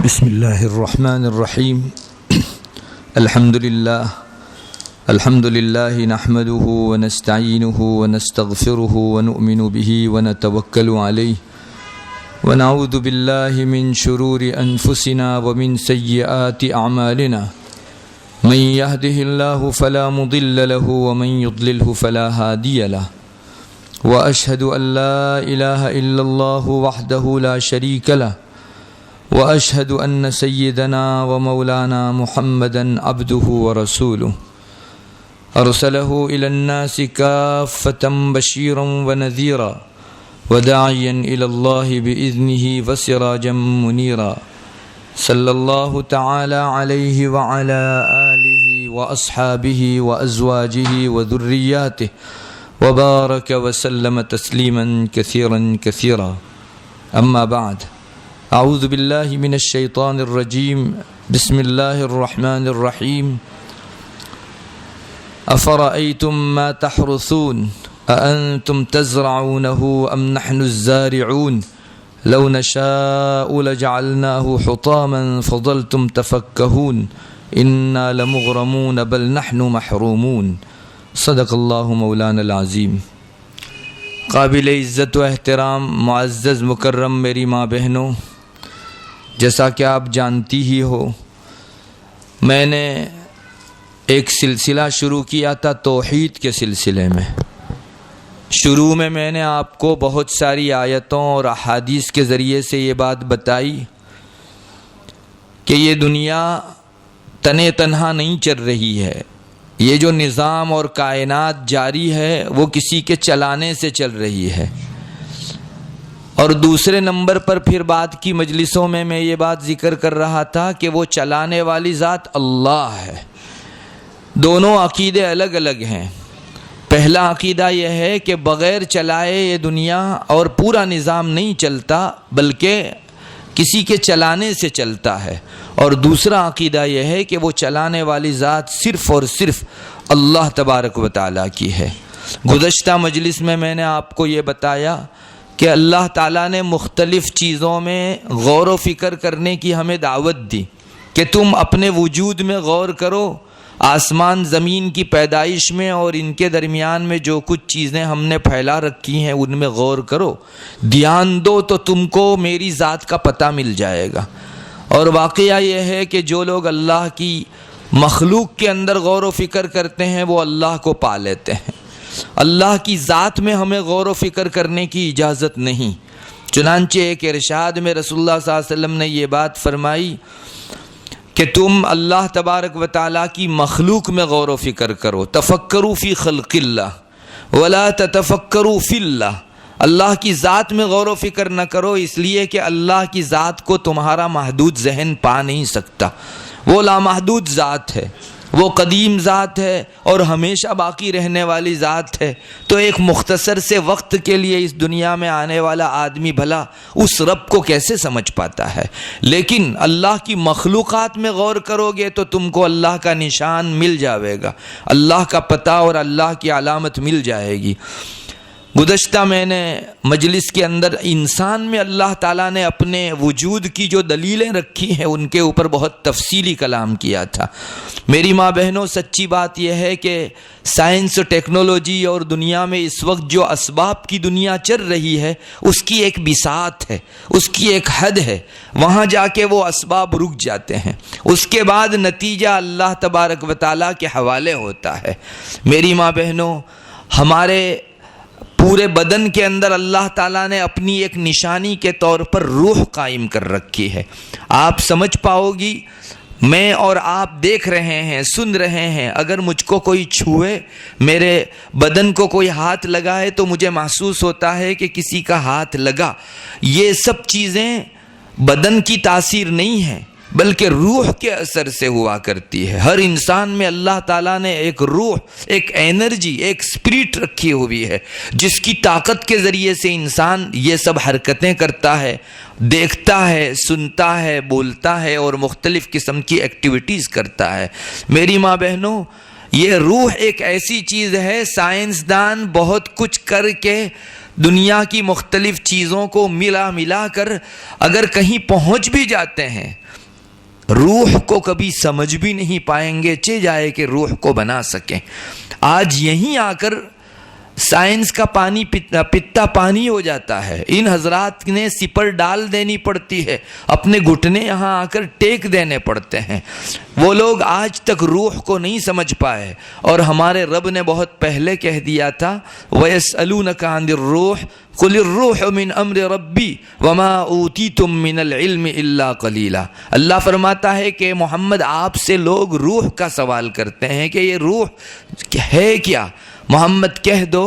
بسم اللہ الرحمن الرحیم الحمد للہ نحمده ونستعینه ونستغفره ونؤمن به ونتوکل علیہ ونعوذ باللہ من شرور انفسنا ومن سیئات اعمالنا من يهده الله فلا مضل له ومن يضلله فلا هادي له واشهد ان لا اله الا الله وحده لا شريك له واشهد ان سيدنا ومولانا محمدا عبده ورسوله ارسله الى الناس كافة بشيرا ونذيرا وداعيا الى الله باذنه وسراجا منيرا صلى الله تعالى عليه وعلى آله واصحابه وازواجه وذرياته وبارك وسلم تسليما كثيرا كثيرا اما بعد اعوذ باللہ من الشیطان الرجیم بسم اللہ الرحمن الرحیم افرأیتم ما تحرثون اانتم تزرعونه ام نحن الزارعون لو نشاء لجعلناه حطاما فظلتم تفکہون انا لمغرمون بل نحن محرومون صدق اللہ مولانا العظیم۔ قابل عزت و احترام معزز مکرم میری ماں بہنوں، جیسا کہ آپ جانتی ہی ہو، میں نے ایک سلسلہ شروع کیا تھا توحید کے سلسلے میں۔ شروع میں نے آپ کو بہت ساری آیتوں اور احادیث کے ذریعے سے یہ بات بتائی کہ یہ دنیا تنے تنہا نہیں چل رہی ہے، یہ جو نظام اور کائنات جاری ہے وہ کسی کے چلانے سے چل رہی ہے۔ اور دوسرے نمبر پر پھر بات کی مجلسوں میں یہ بات ذکر کر رہا تھا کہ وہ چلانے والی ذات اللہ ہے۔ دونوں عقیدے الگ الگ ہیں۔ پہلا عقیدہ یہ ہے کہ بغیر چلائے یہ دنیا اور پورا نظام نہیں چلتا، بلکہ کسی کے چلانے سے چلتا ہے۔ اور دوسرا عقیدہ یہ ہے کہ وہ چلانے والی ذات صرف اور صرف اللہ تبارک و تعالیٰ کی ہے۔ گزشتہ مجلس میں نے آپ کو یہ بتایا کہ اللہ تعالیٰ نے مختلف چیزوں میں غور و فکر کرنے کی ہمیں دعوت دی کہ تم اپنے وجود میں غور کرو، آسمان زمین کی پیدائش میں اور ان کے درمیان میں جو کچھ چیزیں ہم نے پھیلا رکھی ہیں ان میں غور کرو، دھیان دو تو تم کو میری ذات کا پتہ مل جائے گا۔ اور واقعہ یہ ہے کہ جو لوگ اللہ کی مخلوق کے اندر غور و فکر کرتے ہیں وہ اللہ کو پا لیتے ہیں۔ اللہ کی ذات میں ہمیں غور و فکر کرنے کی اجازت نہیں۔ چنانچہ ایک ارشاد میں رسول اللہ صلی اللہ علیہ وسلم نے یہ بات فرمائی کہ تم اللہ تبارک و تعالیٰ کی مخلوق میں غور و فکر کرو، تفکروا فی خلق اللہ ولا تتفکروا فی اللہ۔ اللہ کی ذات میں غور و فکر نہ کرو، اس لیے کہ اللہ کی ذات کو تمہارا محدود ذہن پا نہیں سکتا۔ وہ لامحدود ذات ہے، وہ قدیم ذات ہے اور ہمیشہ باقی رہنے والی ذات ہے۔ تو ایک مختصر سے وقت کے لیے اس دنیا میں آنے والا آدمی بھلا اس رب کو کیسے سمجھ پاتا ہے؟ لیکن اللہ کی مخلوقات میں غور کرو گے تو تم کو اللہ کا نشان مل جائے گا، اللہ کا پتہ اور اللہ کی علامت مل جائے گی۔ گزشتہ میں نے مجلس کے اندر انسان میں اللہ تعالیٰ نے اپنے وجود کی جو دلیلیں رکھی ہیں ان کے اوپر بہت تفصیلی کلام کیا تھا۔ میری ماں بہنوں، سچی بات یہ ہے کہ سائنس ٹیکنالوجی اور دنیا میں اس وقت جو اسباب کی دنیا چل رہی ہے اس کی ایک بساط ہے، اس کی ایک حد ہے، وہاں جا کے وہ اسباب رک جاتے ہیں، اس کے بعد نتیجہ اللہ تبارک و تعالیٰ کے حوالے ہوتا ہے۔ میری ماں بہنوں، ہمارے پورے بدن کے اندر اللہ تعالیٰ نے اپنی ایک نشانی کے طور پر روح قائم کر رکھی ہے۔ آپ سمجھ پاؤ گی، میں اور آپ دیکھ رہے ہیں، سن رہے ہیں، اگر مجھ کو کوئی چھوئے، میرے بدن کو کوئی ہاتھ لگائے تو مجھے محسوس ہوتا ہے کہ کسی کا ہاتھ لگا۔ یہ سب چیزیں بدن کی تاثیر نہیں ہیں بلکہ روح کے اثر سے ہوا کرتی ہے۔ ہر انسان میں اللہ تعالیٰ نے ایک روح، ایک انرجی، ایک اسپرٹ رکھی ہوئی ہے جس کی طاقت کے ذریعے سے انسان یہ سب حرکتیں کرتا ہے، دیکھتا ہے، سنتا ہے، بولتا ہے اور مختلف قسم کی ایکٹیویٹیز کرتا ہے۔ میری ماں بہنوں، یہ روح ایک ایسی چیز ہے، سائنسدان بہت کچھ کر کے دنیا کی مختلف چیزوں کو ملا کر اگر کہیں پہنچ بھی جاتے ہیں، روح کو کبھی سمجھ بھی نہیں پائیں گے، چہ جائے کہ روح کو بنا سکیں۔ آج یہیں آ کر سائنس کا پانی پتا پانی ہو جاتا ہے۔ ان حضرات نے سپر ڈال دینی پڑتی ہے، اپنے گھٹنے یہاں آ کر ٹیک دینے پڑتے ہیں۔ وہ لوگ آج تک روح کو نہیں سمجھ پائے، اور ہمارے رب نے بہت پہلے کہہ دیا تھا وَيَسْأَلُونَكَ عَنِ الرُّوحِ قُلِ الرُّوحُ مِنْ أَمْرِ رَبِّي وَمَا أُوتِيتُم مِّنَ الْعِلْمِ إِلَّا قَلِيلًا۔ اللہ فرماتا ہے کہ محمد آپ سے لوگ روح کا سوال کرتے ہیں کہ یہ روح ہے کیا؟ محمد کہہ دو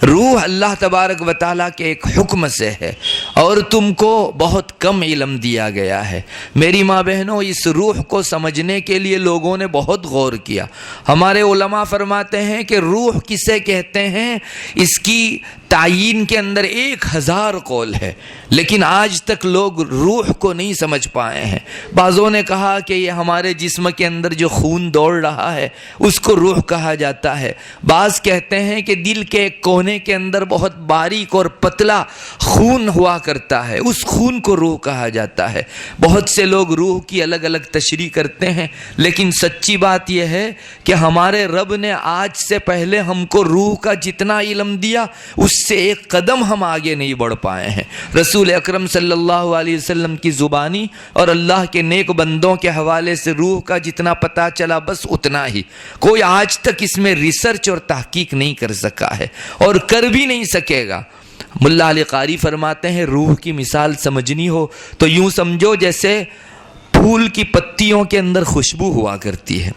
روح اللہ تبارک و تعالیٰ کے ایک حکم سے ہے، اور تم کو بہت کم علم دیا گیا ہے۔ میری ماں بہنوں، اس روح کو سمجھنے کے لیے لوگوں نے بہت غور کیا۔ ہمارے علماء فرماتے ہیں کہ روح کسے کہتے ہیں، اس کی تعیین کے اندر 1000 قول ہے، لیکن آج تک لوگ روح کو نہیں سمجھ پائے ہیں۔ بعضوں نے کہا کہ یہ ہمارے جسم کے اندر جو خون دوڑ رہا ہے اس کو روح کہا جاتا ہے۔ بعض کہتے ہیں کہ دل کے ایک کونے کے اندر بہت باریک اور پتلا خون ہوا کرتا ہے، اس خون کو روح کہا جاتا ہے۔ بہت سے لوگ روح کی الگ الگ تشریح کرتے ہیں، لیکن سچی بات یہ ہے کہ ہمارے رب نے آج سے پہلے ہم کو روح کا جتنا علم دیا اس سے ایک قدم ہم آگے نہیں بڑھ پائے ہیں۔ رسول اکرم صلی اللہ علیہ وسلم کی زبانی اور اللہ کے نیک بندوں کے حوالے سے روح کا جتنا پتہ چلا بس اتنا ہی، کوئی آج تک اس میں ریسرچ اور تحقیق نہیں کر سکا ہے اور کر بھی نہیں سکے گا۔ ملا علی قاری فرماتے ہیں روح کی مثال سمجھنی ہو تو یوں سمجھو جیسے پھول کی پتیوں کے اندر خوشبو ہوا کرتی ہے،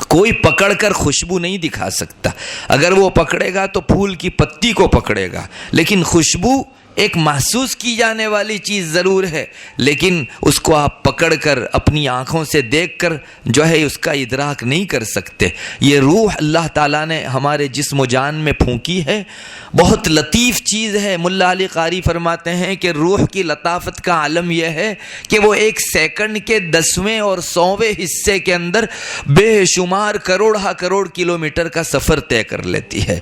کوئی پکڑ کر خوشبو نہیں دکھا سکتا، اگر وہ پکڑے گا تو پھول کی پتی کو پکڑے گا، لیکن خوشبو ایک محسوس کی جانے والی چیز ضرور ہے، لیکن اس کو آپ پکڑ کر اپنی آنکھوں سے دیکھ کر جو ہے اس کا ادراک نہیں کر سکتے۔ یہ روح اللہ تعالیٰ نے ہمارے جسم و جان میں پھونکی ہے، بہت لطیف چیز ہے۔ ملا علی قاری فرماتے ہیں کہ روح کی لطافت کا عالم یہ ہے کہ وہ 1 سیکنڈ کے 10ویں اور 100ویں حصے کے اندر بے شمار کروڑ کلومیٹر کا سفر طے کر لیتی ہے۔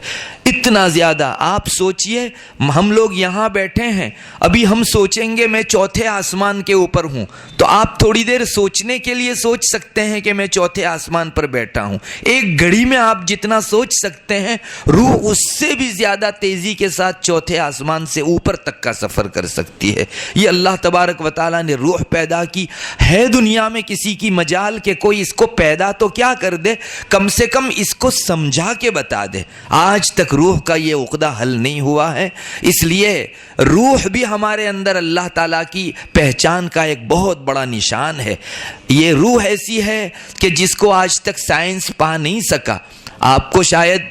اتنا زیادہ آپ سوچئے، ہم لوگ یہاں بیٹھے ہیں، ابھی ہم سوچیں گے میں 4تھے آسمان کے اوپر ہوں، تو آپ تھوڑی دیر سوچنے کے لیے سوچ سکتے ہیں کہ میں 4تھے آسمان پر بیٹھا ہوں۔ ایک گھڑی میں آپ جتنا سوچ سکتے ہیں، روح اس سے بھی زیادہ تیزی کے ساتھ 4تھے آسمان سے اوپر تک کا سفر کر سکتی ہے۔ یہ اللہ تبارک و تعالیٰ نے روح پیدا کی ہے۔ دنیا میں کسی کی مجال کہ کوئی اس کو پیدا تو کیا کر دے، کم سے کم اس کو سمجھا کے بتا دے۔ آج تک روح کا یہ عقدہ حل نہیں ہوا ہے، اس لیے روح بھی ہمارے اندر اللہ تعالیٰ کی پہچان کا ایک بہت بڑا نشان ہے۔ یہ روح ایسی ہے کہ جس کو آج تک سائنس پا نہیں سکا۔ آپ کو شاید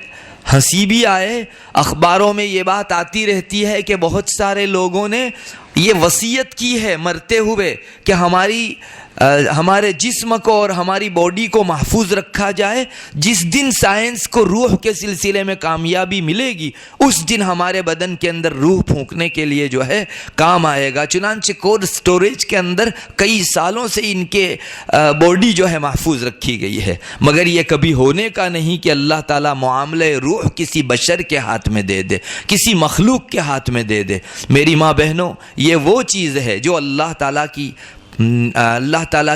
ہنسی بھی آئے، اخباروں میں یہ بات آتی رہتی ہے کہ بہت سارے لوگوں نے یہ وصیت کی ہے مرتے ہوئے کہ ہمارے جسم کو اور ہماری باڈی کو محفوظ رکھا جائے، جس دن سائنس کو روح کے سلسلے میں کامیابی ملے گی اس دن ہمارے بدن کے اندر روح پھونکنے کے لیے جو ہے کام آئے گا۔ چنانچہ کولڈ سٹوریج کے اندر کئی سالوں سے ان کے باڈی جو ہے محفوظ رکھی گئی ہے، مگر یہ کبھی ہونے کا نہیں کہ اللہ تعالیٰ معاملہ روح کسی بشر کے ہاتھ میں دے دے، کسی مخلوق کے ہاتھ میں دے دے۔ میری ماں بہنوں، یہ وہ چیز ہے جو اللہ تعالیٰ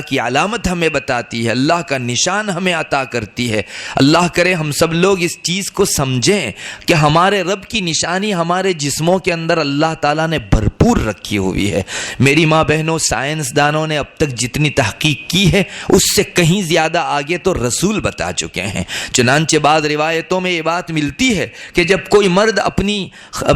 کی علامت ہمیں بتاتی ہے، اللہ کا نشان ہمیں عطا کرتی ہے۔ اللہ کرے ہم سب لوگ اس چیز کو سمجھیں کہ ہمارے رب کی نشانی ہمارے جسموں کے اندر اللہ تعالیٰ نے بھرپور رکھی ہوئی ہے۔ میری ماں بہنوں، سائنسدانوں نے اب تک جتنی تحقیق کی ہے اس سے کہیں زیادہ آگے تو رسول بتا چکے ہیں۔ چنانچہ بعض روایتوں میں یہ بات ملتی ہے کہ جب کوئی مرد اپنی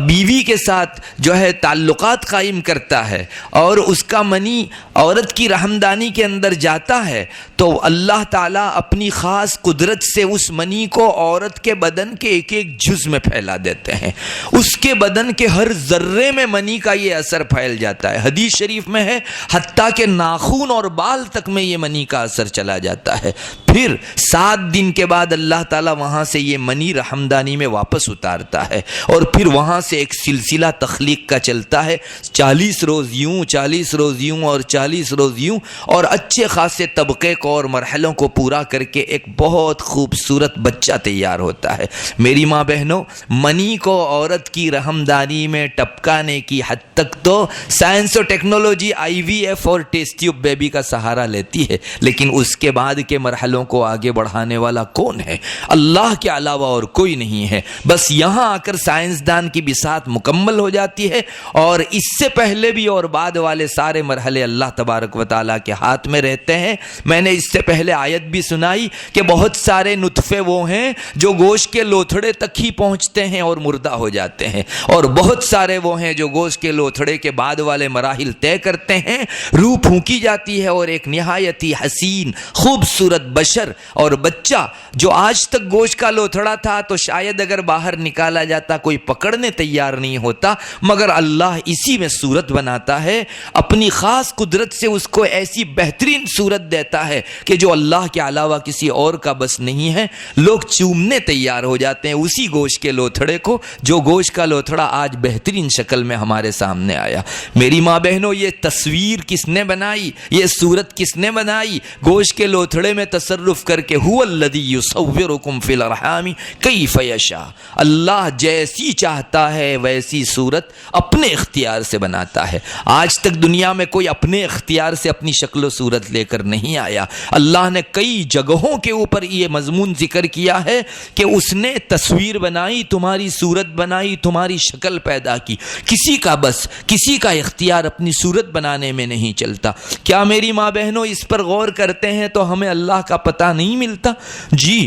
بیوی کے ساتھ جو ہے تعلقات قائم کرتا ہے اور اس کا منی عورت کی رحمدانی کے اندر جاتا ہے تو اللہ تعالیٰ اپنی خاص قدرت سے اس منی کو عورت کے بدن کے ایک جز میں پھیلا دیتے ہیں۔ اس کے بدن کے ہر ذرے میں منی کا یہ اثر پھیل جاتا ہے۔ حدیث شریف میں ہے حتیٰ کہ ناخن اور بال تک میں یہ منی کا اثر چلا جاتا ہے۔ پھر پھر 7 دن کے بعد اللہ تعالیٰ وہاں سے یہ منی رحمدانی میں واپس اتارتا ہے، اور پھر وہاں سے ایک سلسلہ تخلیق کا چلتا ہے، 40 روز یوں، 40 روز یوں اور 40 روز یوں، اور اچھے خاصے طبقے کو اور مرحلوں کو پورا کر کے ایک بہت خوبصورت بچہ تیار ہوتا ہے۔ میری ماں بہنوں، منی کو عورت کی رحمدانی میں ٹپکانے کی حد تک تو سائنس و ٹیکنالوجی IVF اور ٹیسٹ ٹیوب بیبی کا سہارا لیتی ہے، لیکن اس کے بعد کے مرحلوں کو آگے بڑھانے والا کون ہے؟ اللہ کے علاوہ اور کوئی نہیں ہے۔ بس یہاں آ کر سائنسدان کی بساط مکمل ہو جاتی ہے، اور اس سے پہلے بھی اور بعد والے سارے مرحلے اللہ تبارک و تعالیٰ کے ہاتھ میں رہتے ہیں۔ میں نے اس سے پہلے آیت بھی سنائی کہ بہت سارے نطفے وہ ہیں جو گوشت کے لوتھڑے تک ہی پہنچتے ہیں اور مردہ ہو جاتے ہیں، اور بہت سارے وہ ہیں جو گوشت کے لوتھڑے کے بعد والے مراحل طے کرتے ہیں، روح پھونکی جاتی ہے اور ایک نہایت ہی حسین خوبصورت بشر اور بچہ جو آج تک گوشت کا لوتھڑا تھا تو شاید اگر باہر نکالا جاتا کوئی پکڑنے تیار نہیں ہوتا، مگر اللہ اسی میں صورت بناتا ہے، اپنی خاص قدرت سے اس کو ایسی بہترین صورت دیتا ہے کہ جو اللہ کے علاوہ کسی اور کا بس نہیں ہے۔ لوگ چومنے تیار ہو جاتے ہیں اسی گوشت کے لوتھڑے کو، جو گوشت کا لوتھڑا آج بہترین شکل میں ہمارے سامنے آیا۔ میری ماں بہنوں، یہ تصویر کس نے بنائی، یہ صورت کس نے بنائی؟ گوشت کے لوتھڑے میں تصرف کر کے هو الذی یصورکم فی الارحام کیف یشاء، اللہ جیسی چاہتا ہے ویسی صورت اپنے اختیار سے بناتا ہے۔ آج تک دنیا میں کوئی اپنے اختیار سے اپنی شکل و صورت لے کر نہیں آیا۔ اللہ نے کئی جگہوں کے اوپر یہ مضمون ذکر کیا ہے کہ اس نے تصویر بنائی، تمہاری صورت بنائی، تمہاری شکل پیدا کی۔ کسی کا بس، کسی کا اختیار اپنی صورت بنانے میں نہیں چلتا۔ کیا میری ماں بہنوں اس پر غور کرتے ہیں تو ہمیں اللہ کا پتہ نہیں ملتا؟ جی،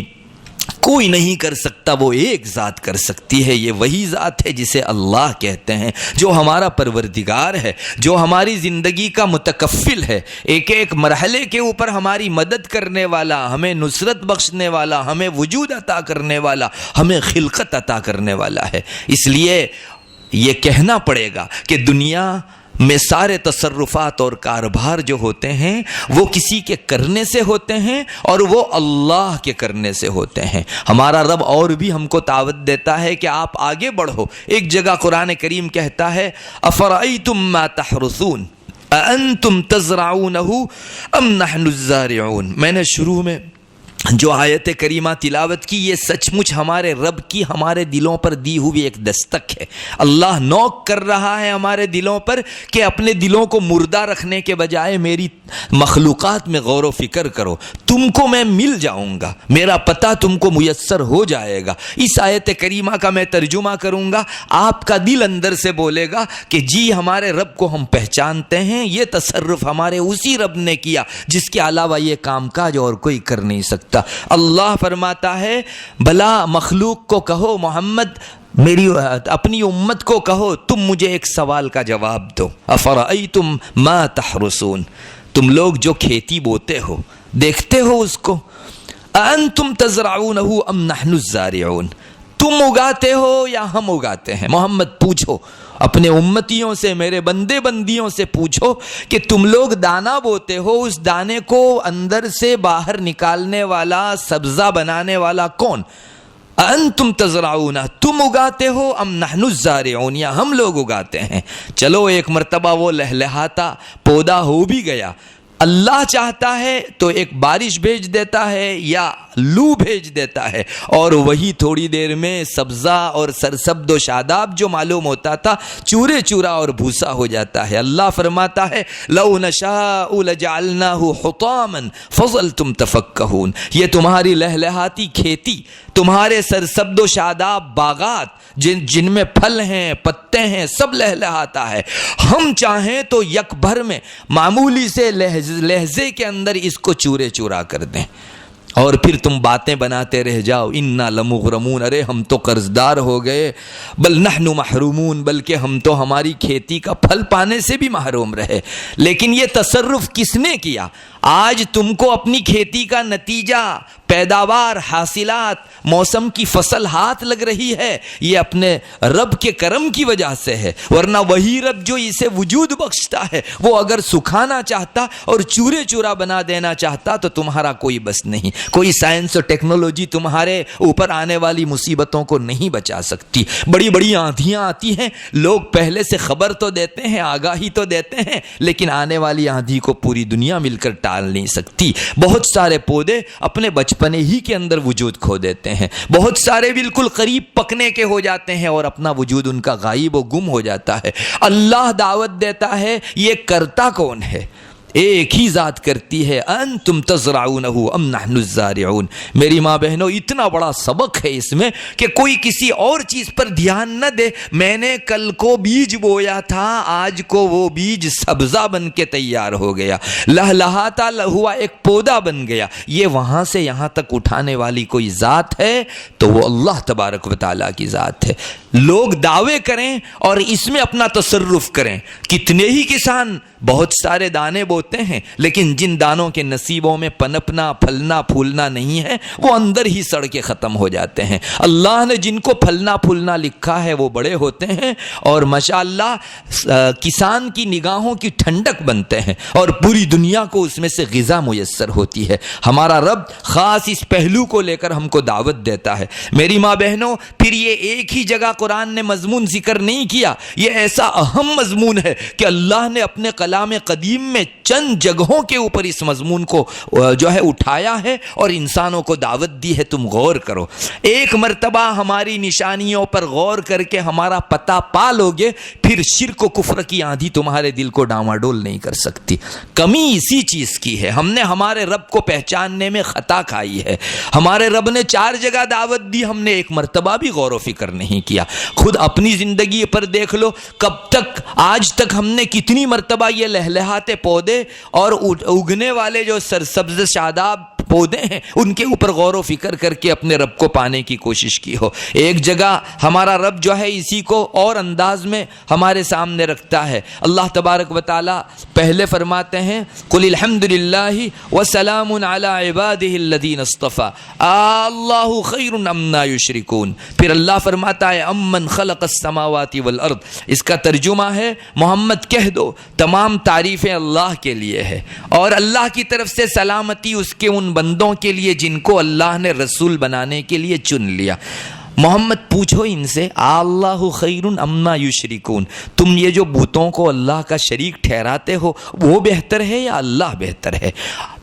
کوئی نہیں کر سکتا، وہ ایک ذات کر سکتی ہے۔ یہ وہی ذات ہے جسے اللہ کہتے ہیں، جو ہمارا پروردگار ہے، جو ہماری زندگی کا متکفل ہے، ایک ایک مرحلے کے اوپر ہماری مدد کرنے والا، ہمیں نصرت بخشنے والا، ہمیں وجود عطا کرنے والا، ہمیں خلقت عطا کرنے والا ہے۔ اس لیے یہ کہنا پڑے گا کہ دنیا میں سارے تصرفات اور کاروبار جو ہوتے ہیں وہ کسی کے کرنے سے ہوتے ہیں اور وہ اللہ کے کرنے سے ہوتے ہیں۔ ہمارا رب اور بھی ہم کو دعوت دیتا ہے کہ آپ آگے بڑھو۔ ایک جگہ قرآن کریم کہتا ہے افرأیتم ما تحرثون اانتم تزرعونہ ام نحن الزارعون۔ میں نے شروع میں جو آیت کریمہ تلاوت کی، یہ سچ مچ ہمارے رب کی ہمارے دلوں پر دی ہوئی ایک دستک ہے۔ اللہ نوک کر رہا ہے ہمارے دلوں پر کہ اپنے دلوں کو مردہ رکھنے کے بجائے میری مخلوقات میں غور و فکر کرو، تم کو میں مل جاؤں گا، میرا پتہ تم کو میسر ہو جائے گا۔ اس آیت کریمہ کا میں ترجمہ کروں گا، آپ کا دل اندر سے بولے گا کہ جی ہمارے رب کو ہم پہچانتے ہیں، یہ تصرف ہمارے اسی رب نے کیا جس کے علاوہ یہ کام کاج اور کوئی کر نہیں سکتا۔ اللہ فرماتا ہے بھلا مخلوق کو کہو، محمد میری اپنی امت کو کہو، تم مجھے ایک سوال کا جواب دو، افرأیتم ما تحرثون، تم لوگ جو کھیتی بوتے ہو، دیکھتے ہو اس کو، انتم تزرعونہ ام نحن الزارعون، تم اگاتے ہو یا ہم اگاتے ہیں؟ محمد پوچھو اپنے امتیوں سے، میرے بندے بندیوں سے پوچھو کہ تم لوگ دانا بوتے ہو، اس دانے کو اندر سے باہر نکالنے والا، سبزہ بنانے والا کون؟ انتم تزرعون، تم اگاتے ہو، ام نحن الزارعون، یا ہم لوگ اگاتے ہیں؟ چلو ایک مرتبہ وہ لہلہاتا پودا ہو بھی گیا، اللہ چاہتا ہے تو ایک بارش بھیج دیتا ہے یا لو بھیج دیتا ہے، اور وہی تھوڑی دیر میں سبزہ اور سرسبد و شاداب جو معلوم ہوتا تھا چورے چورا اور بھوسا ہو جاتا ہے۔ اللہ فرماتا ہے لو نشاء لجعلناہ حطاما فظلتم تفکہون، یہ تمہاری لہلہاتی کھیتی، تمہارے سرسبد و شاداب باغات جن میں پھل ہیں، پتے ہیں، سب لہلہاتا ہے، ہم چاہیں تو یک بھر میں معمولی سے لہجے کے اندر اس کو چورے چورا کر دیں، اور پھر تم باتیں بناتے رہ جاؤ انا لمغرمون، ارے ہم تو قرضدار ہو گئے، بل نحن محرومون، بلکہ ہم تو ہماری کھیتی کا پھل پانے سے بھی محروم رہے۔ لیکن یہ تصرف کس نے کیا؟ آج تم کو اپنی کھیتی کا نتیجہ، پیداوار، حاصلات، موسم کی فصل ہاتھ لگ رہی ہے، یہ اپنے رب کے کرم کی وجہ سے ہے، ورنہ وہی رب جو اسے وجود بخشتا ہے وہ اگر سکھانا چاہتا اور چورے چورا بنا دینا چاہتا تو تمہارا کوئی بس نہیں، کوئی سائنس اور ٹیکنالوجی تمہارے اوپر آنے والی مصیبتوں کو نہیں بچا سکتی۔ بڑی بڑی آندھیاں آتی ہیں، لوگ پہلے سے خبر تو دیتے ہیں، آگاہی تو دیتے ہیں، لیکن آنے والی آندھی کو پوری دنیا مل کر ٹال نہیں سکتی۔ بہت سارے پودے اپنے بچپنے ہی کے اندر وجود کھو دیتے ہیں، بہت سارے بالکل قریب پکنے کے ہو جاتے ہیں اور اپنا وجود ان کا غائب و گم ہو جاتا ہے۔ اللہ دعوت دیتا ہے، یہ کرتا کون ہے؟ ایک ہی ذات کرتی ہے، انتم تزرعونہ ام نحن الزارعون۔ میری ماں بہنوں، اتنا بڑا سبق ہے اس میں کہ کوئی کسی اور چیز پر دھیان نہ دے۔ میں نے کل کو بیج بویا تھا، آج کو وہ بیج سبزہ بن کے تیار ہو گیا، لہلہاتا ہوا ایک پودا بن گیا۔ یہ وہاں سے یہاں تک اٹھانے والی کوئی ذات ہے تو وہ اللہ تبارک و تعالیٰ کی ذات ہے۔ لوگ دعوے کریں اور اس میں اپنا تصرف کریں۔ کتنے ہی کسان بہت سارے دانے بوتے ہیں، لیکن جن دانوں کے نصیبوں میں پنپنا، پھلنا، پھولنا نہیں ہے، وہ اندر ہی سڑ کے ختم ہو جاتے ہیں۔ اللہ نے جن کو پھلنا پھولنا لکھا ہے وہ بڑے ہوتے ہیں اور ماشاءاللہ کسان کی نگاہوں کی ٹھنڈک بنتے ہیں اور پوری دنیا کو اس میں سے غذا میسر ہوتی ہے۔ ہمارا رب خاص اس پہلو کو لے کر ہم کو دعوت دیتا ہے۔ میری ماں بہنوں، پھر یہ ایک ہی جگہ قرآن نے مضمون ذکر نہیں کیا، یہ ایسا اہم مضمون ہے کہ اللہ نے اپنے کلام قدیم میں چند جگہوں کے اوپر اس مضمون کو جو ہے اٹھایا ہے اور انسانوں کو دعوت دی ہے، تم غور کرو۔ ایک مرتبہ ہماری نشانیوں پر غور کر کے ہمارا پتہ پا لوگے، پھر شرک و کفر کی آندھی تمہارے دل کو ڈاواڈول نہیں کر سکتی۔ کمی اسی چیز کی ہے، ہم نے ہمارے رب کو پہچاننے میں خطا کھائی ہے۔ ہمارے رب نے 4 جگہ دعوت دی، ہم نے ایک مرتبہ بھی غور و فکر نہیں کیا۔ خود اپنی زندگی پر دیکھ لو، کب تک آج تک ہم نے کتنی مرتبہ یہ لہلہاتے پودے اور اگنے والے جو سرسبز شاداب پودے ہیں ان کے اوپر غور و فکر کر کے اپنے رب کو پانے کی کوشش کی ہو۔ ایک جگہ ہمارا رب جو ہے اسی کو اور انداز میں ہمارے سامنے رکھتا ہے۔ اللہ تبارک و تعالی پہلے فرماتے ہیں قل الحمد للہ وسلام علی عبادہ الذین اصطفی اللہ خیر عما یشرکون۔ پھر اللہ فرماتا ہے امن خلق السماوات والارض۔ اس کا ترجمہ ہے محمد کہہ دو تمام تعریفیں اللہ کے لیے ہے اور اللہ کی طرف سے سلامتی اس کے ان بندوں کے لیے جن کو اللہ نے رسول بنانے کے لیے چن لیا۔ محمد پوچھو ان سے اللہ خیر اما یشرکون، تم یہ جو بتوں کو اللہ کا شریک ٹھہراتے ہو وہ بہتر ہے یا اللہ بہتر ہے؟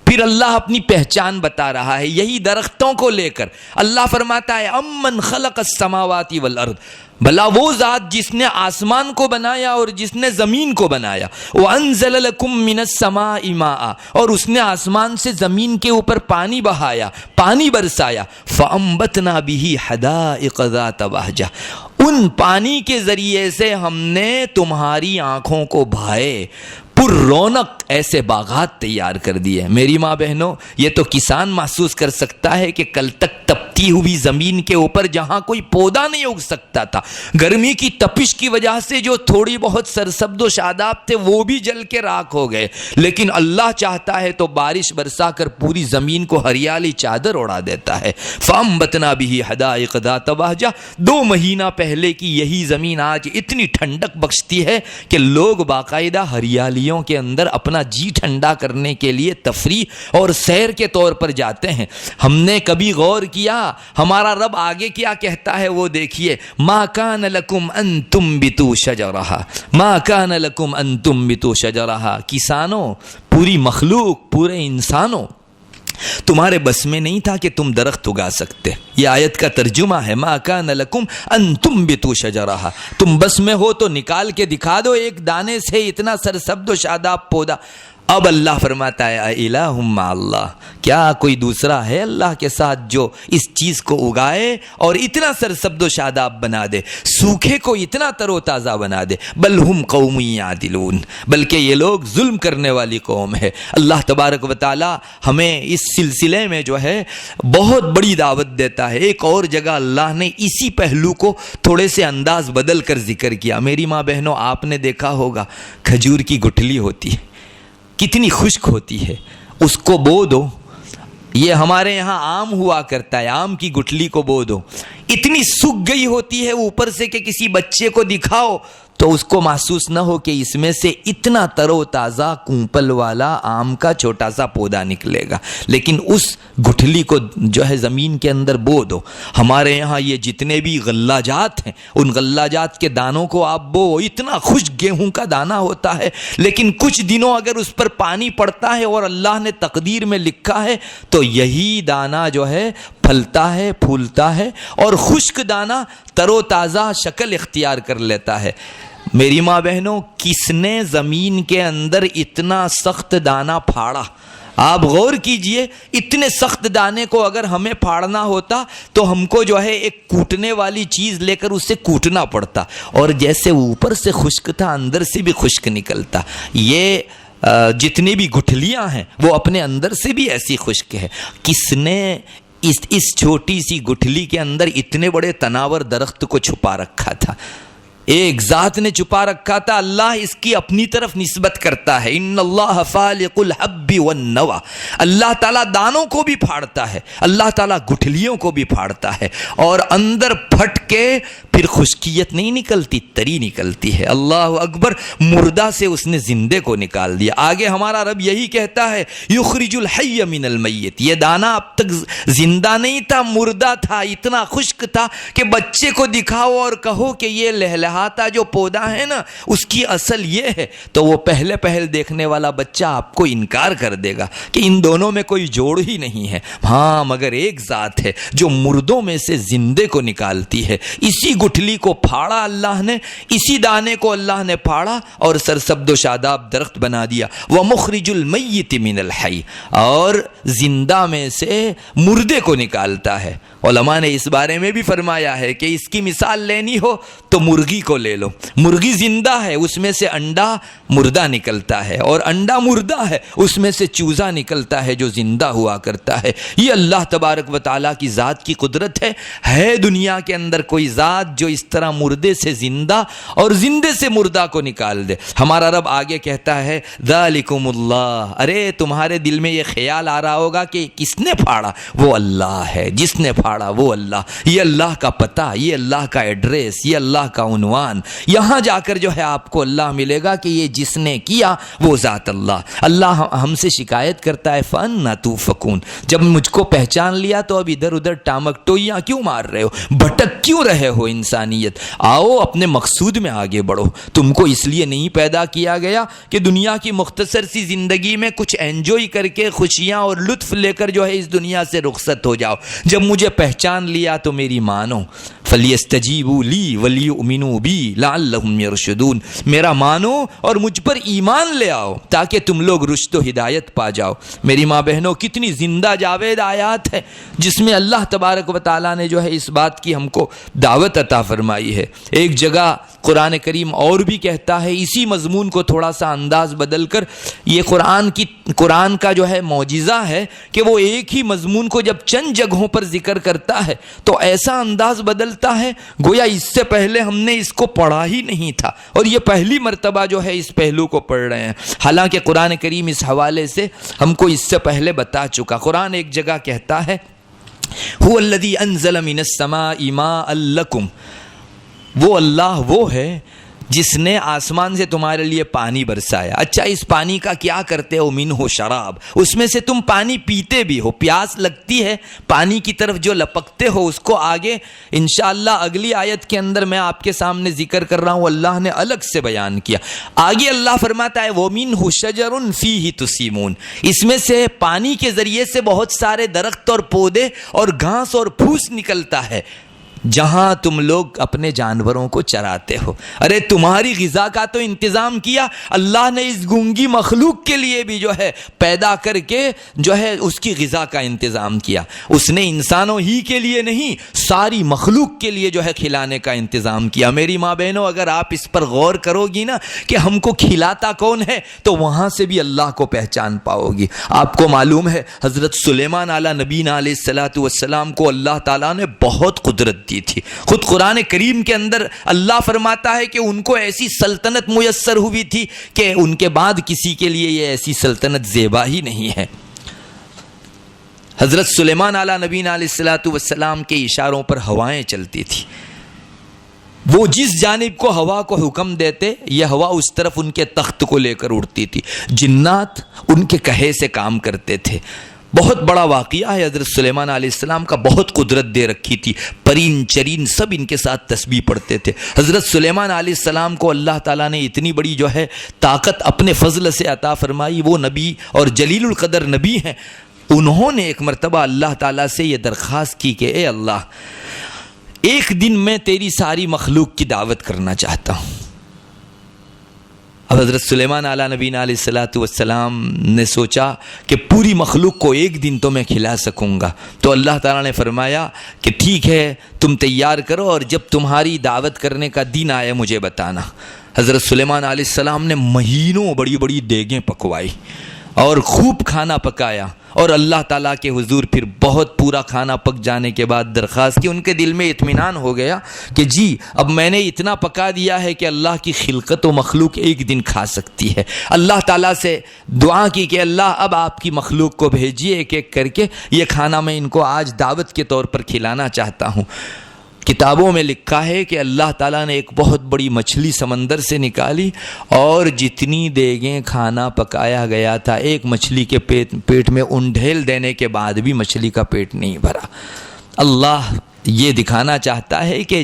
پھر اللہ اپنی پہچان بتا رہا ہے یہی درختوں کو لے کر۔ اللہ فرماتا ہے امن خلق السماوات والارض، بھلا وہ ذات جس نے آسمان کو بنایا اور جس نے زمین کو بنایا، وَأَنزَلَ لَكُم مِّنَ السَّمَاءِ مَاءً، اور اس نے آسمان سے زمین کے اوپر پانی بہایا، پانی برسایا، فَأَنبَتْنَا بِهِ حَدَائِقَ ذَاتَ بَهْجَةٍ، ان پانی کے ذریعے سے ہم نے تمہاری آنکھوں کو بھائے پر رونق ایسے باغات تیار کر دیے۔ میری ماں بہنوں، یہ تو کسان محسوس کر سکتا ہے کہ کل تک تپتی ہوئی زمین کے اوپر جہاں کوئی پودا نہیں اگ سکتا تھا، گرمی کی تپش کی وجہ سے جو تھوڑی بہت سرسبز و شاداب تھے وہ بھی جل کے راکھ ہو گئے، لیکن اللہ چاہتا ہے تو بارش برسا کر پوری زمین کو ہریالی چادر اڑا دیتا ہے۔ فَأَنبَتْنَا بِهِ حَدَائِقَ ذَاتَ بَهْجَةٍ، 2 مہینہ پہلے کی یہی زمین آج اتنی ٹھنڈک بخشتی ہے کہ لوگ باقاعدہ ہریالی کے اندر اپنا جی ٹھنڈا کرنے کے لیے تفریح اور سیر کے طور پر جاتے ہیں۔ ہم نے کبھی غور کیا ہمارا رب آگے کیا کہتا ہے؟ وہ دیکھیے، ما کان لکم ان تنبتوا شجرہا، ما کان لکم ان تنبتوا شجرہا، کسانوں، پوری مخلوق، پورے انسانوں، تمہارے بس میں نہیں تھا کہ تم درخت اگا سکتے۔ یہ آیت کا ترجمہ ہے ما کان لکم ان تنبتوا شجرہا، تم بس میں ہو تو نکال کے دکھا دو ایک دانے سے اتنا سرسبز و شاداب پودا۔ اب اللہ فرماتا ہے الہ مع اللہ، کیا کوئی دوسرا ہے اللہ کے ساتھ جو اس چیز کو اگائے اور اتنا سرسبز و شاداب بنا دے، سوکھے کو اتنا تر و تازہ بنا دے؟ بل ہم قوم یعدلون، بلکہ یہ لوگ ظلم کرنے والی قوم ہے۔ اللہ تبارک و تعالی ہمیں اس سلسلے میں جو ہے بہت بڑی دعوت دیتا ہے۔ ایک اور جگہ اللہ نے اسی پہلو کو تھوڑے سے انداز بدل کر ذکر کیا۔ میری ماں بہنوں، آپ نے دیکھا ہوگا کھجور کی گٹھلی ہوتی ہے، کتنی خشک ہوتی ہے، اس کو بو دو. یہ ہمارے یہاں آم ہوا کرتا ہے, آم کی گٹھلی کو بو دو. اتنی سوکھ گئی ہوتی ہے اوپر سے کہ کسی بچے کو دکھاؤ تو اس کو محسوس نہ ہو کہ اس میں سے اتنا تر و تازہ کونپل والا آم کا چھوٹا سا پودا نکلے گا, لیکن اس گٹھلی کو جو ہے زمین کے اندر بو دو. ہمارے یہاں یہ جتنے بھی غلہ جات ہیں, ان غلہ جات کے دانوں کو آپ بو, اتنا خشک گیہوں کا دانہ ہوتا ہے, لیکن کچھ دنوں اگر اس پر پانی پڑتا ہے اور اللہ نے تقدیر میں لکھا ہے تو یہی دانہ جو ہے پھلتا ہے, پھولتا ہے, اور خشک دانہ تر و تازہ شکل اختیار کر لیتا ہے. میری ماں بہنوں, کس نے زمین کے اندر اتنا سخت دانہ پھاڑا؟ آپ غور کیجئے, اتنے سخت دانے کو اگر ہمیں پھاڑنا ہوتا تو ہم کو جو ہے ایک کوٹنے والی چیز لے کر اسے کوٹنا پڑتا, اور جیسے اوپر سے خشک تھا اندر سے بھی خشک نکلتا. یہ جتنی بھی گٹھلیاں ہیں وہ اپنے اندر سے بھی ایسی خشک ہے. کس نے اس چھوٹی سی گٹھلی کے اندر اتنے بڑے تناور درخت کو چھپا رکھا تھا؟ ایک ذات نے چھپا رکھا تھا. اللہ اس کی اپنی طرف نسبت کرتا ہے, ان اللہ فالق الحب والنوى. اللہ تعالیٰ دانوں کو بھی پھاڑتا ہے, اللہ تعالیٰ گٹھلیوں کو بھی پھاڑتا ہے, اور اندر پھٹ کے پھر خشکیت نہیں نکلتی, تری نکلتی ہے. اللہ اکبر, مردہ سے اس نے زندے کو نکال دیا. آگے ہمارا رب یہی کہتا ہے, یخرج الحی من المیت. یہ دانہ اب تک زندہ نہیں تھا, مردہ تھا, اتنا خشک تھا کہ بچے کو دکھاؤ اور کہو کہ یہ لہلہاتا جو پودا ہے نا اس کی اصل یہ ہے, تو وہ پہل دیکھنے والا بچہ آپ کو انکار کر دے گا کہ ان دونوں میں کوئی جوڑ ہی نہیں ہے. ہاں, مگر ایک ذات ہے جو مردوں میں سے زندے کو نکالتی ہے. اسی گٹھلی کو پھاڑا اللہ نے, اسی دانے کو اللہ نے پھاڑا اور سرسبد و شاداب درخت بنا دیا. وَمُخْرِجُ الْمَيِّتِ مِنَ الْحَيِّ, اور زندہ میں سے مردے کو نکالتا ہے. علماء نے اس بارے میں بھی فرمایا ہے کہ اس کی مثال لینی ہو تو مرغی کو لے لو. مرغی زندہ ہے, اس میں سے انڈا مردہ نکلتا ہے, اور انڈا مردہ ہے, اس میں سے چوزا نکلتا ہے جو زندہ ہوا کرتا ہے. یہ اللہ تبارک و تعالیٰ کی ذات کی قدرت ہے. ہے دنیا کے اندر کوئی ذات جو اس طرح مردے سے زندہ اور زندے سے مردہ کو نکال دے؟ ہمارا رب آگے کہتا ہے, ذالکم اللہ. ارے تمہارے دل میں یہ خیال آ رہا ہوگا کہ کس نے پھاڑا؟ وہ اللہ ہے. جس نے پھاڑا وہ اللہ. یہ اللہ کا پتہ, یہ اللہ کا ایڈریس, یہ اللہ کا عنوان. یہاں جا کر جو ہے آپ کو اللہ ملے گا کہ یہ جس نے کیا وہ ذات اللہ. اللہ ہم سے شکایت کرتا ہے, فَأَنَّىٰ تُؤْفَكُونَ. جب مجھ کو پہچان لیا تو اب ادھر ادھر ٹامک ٹوئیاں کیوں مار رہے ہو, بھٹک کیوں رہے ہو انسانیت؟ آؤ اپنے مقصود میں آگے بڑھو. تم کو اس لیے نہیں پیدا کیا گیا کہ دنیا کی مختصر سی زندگی میں کچھ انجوائے کر کے خوشیاں اور لطف لے کر جو ہے اس دنیا سے رخصت ہو جاؤ. جب مجھے پہچان لیا تو میری مانو. فَلْيَسْتَجِيبُوا لِي وَلْيُؤْمِنُوا بِي لَعَلَّهُمْ يَرْشُدُونَ. میرا مانو اور مجھ پر ایمان لے آؤ تاکہ تم لوگ رشد و ہدایت پا جاؤ. میری ماں بہنوں, کتنی زندہ جاوید آیات ہے جس میں اللہ تبارک و تعالیٰ نے جو ہے اس بات کی ہم کو دعوت عطا فرمائی ہے. ایک جگہ قرآن کریم اور بھی کہتا ہے اسی مضمون کو تھوڑا سا انداز بدل کر. یہ قرآن کا جو ہے معجزہ ہے کہ وہ ایک ہی مضمون کو جب چند جگہوں پر ذکر کرتا ہے تو ایسا انداز بدلتا ہے گویا اس سے پہلے ہم نے اس کو پڑھا ہی نہیں تھا, اور یہ پہلی مرتبہ جو ہے اس پہلو کو پڑھ رہے ہیں. حالانکہ قرآن کریم اس حوالے سے ہم کو اس سے پہلے بتا چکا. قرآن ایک جگہ کہتا ہے, هو الذی انزل من السماء ماء لکم. وہ اللہ وہ ہے جس نے آسمان سے تمہارے لیے پانی برسایا. اچھا, اس پانی کا کیا کرتے ہو؟ منہ شراب, اس میں سے تم پانی پیتے بھی ہو. پیاس لگتی ہے, پانی کی طرف جو لپکتے ہو اس کو آگے انشاءاللہ اگلی آیت کے اندر میں آپ کے سامنے ذکر کر رہا ہوں, اللہ نے الگ سے بیان کیا. آگے اللہ فرماتا ہے وَمِنْهُ شَجَرٌ فِيهِ تُسِيمُونَ. اس میں سے پانی کے ذریعے سے بہت سارے درخت اور پودے اور گھاس اور پھوس نکلتا ہے جہاں تم لوگ اپنے جانوروں کو چراتے ہو. ارے تمہاری غذا کا تو انتظام کیا اللہ نے اس گونگی مخلوق کے لیے بھی جو ہے پیدا کر کے جو ہے اس کی غذا کا انتظام کیا. اس نے انسانوں ہی کے لیے نہیں, ساری مخلوق کے لیے جو ہے کھلانے کا انتظام کیا. میری ماں بہنوں, اگر آپ اس پر غور کرو گی نا کہ ہم کو کھلاتا کون ہے تو وہاں سے بھی اللہ کو پہچان پاؤ گی. آپ کو معلوم ہے حضرت سلیمان علیہ نبینا علیہ الصلوۃ والسلام کو اللہ تعالیٰ نے بہت قدرت دی تھی. خود قرآن کریم کے اندر اللہ فرماتا ہے کہ ان کو ایسی سلطنت میسر ہوئی تھی کہ ان کے بعد کسی کے لیے یہ ایسی سلطنت زیبا ہی نہیں ہے. حضرت سلیمان علیہ نبینا علیہ الصلوۃ والسلام کے اشاروں پر ہوائیں چلتی تھی. وہ جس جانب کو ہوا کو حکم دیتے یہ ہوا اس طرف ان کے تخت کو لے کر اڑتی تھی. جنات ان کے کہے سے کام کرتے تھے. بہت بڑا واقعہ ہے. حضرت سلیمان علیہ السلام کا بہت قدرت دے رکھی تھی. پرین چرین سب ان کے ساتھ تسبیح پڑھتے تھے. حضرت سلیمان علیہ السلام کو اللہ تعالیٰ نے اتنی بڑی جو ہے طاقت اپنے فضل سے عطا فرمائی. وہ نبی اور جلیل القدر نبی ہیں. انہوں نے ایک مرتبہ اللہ تعالیٰ سے یہ درخواست کی کہ اے اللہ، ایک دن میں تیری ساری مخلوق کی دعوت کرنا چاہتا ہوں. اب حضرت سلیمان علیہ نبینا علیہ الصلوۃ والسلام نے سوچا کہ پوری مخلوق کو ایک دن تو میں کھلا سکوں گا. تو اللہ تعالیٰ نے فرمایا کہ ٹھیک ہے، تم تیار کرو اور جب تمہاری دعوت کرنے کا دن آئے مجھے بتانا. حضرت سلیمان علیہ السلام نے مہینوں بڑی بڑی دیگیں پکوائی اور خوب کھانا پکایا، اور اللہ تعالیٰ کے حضور پھر بہت پورا کھانا پک جانے کے بعد درخواست کی. ان کے دل میں اطمینان ہو گیا کہ جی اب میں نے اتنا پکا دیا ہے کہ اللہ کی خلقت و مخلوق ایک دن کھا سکتی ہے. اللہ تعالیٰ سے دعا کی کہ اللہ اب آپ کی مخلوق کو بھیجیے ایک ایک کر کے، یہ کھانا میں ان کو آج دعوت کے طور پر کھلانا چاہتا ہوں. کتابوں میں لکھا ہے کہ اللہ تعالیٰ نے ایک بہت بڑی مچھلی سمندر سے نکالی، اور جتنی دیگیں کھانا پکایا گیا تھا ایک مچھلی کے پیٹ میں انڈھیل دینے کے بعد بھی مچھلی کا پیٹ نہیں بھرا. اللہ یہ دکھانا چاہتا ہے کہ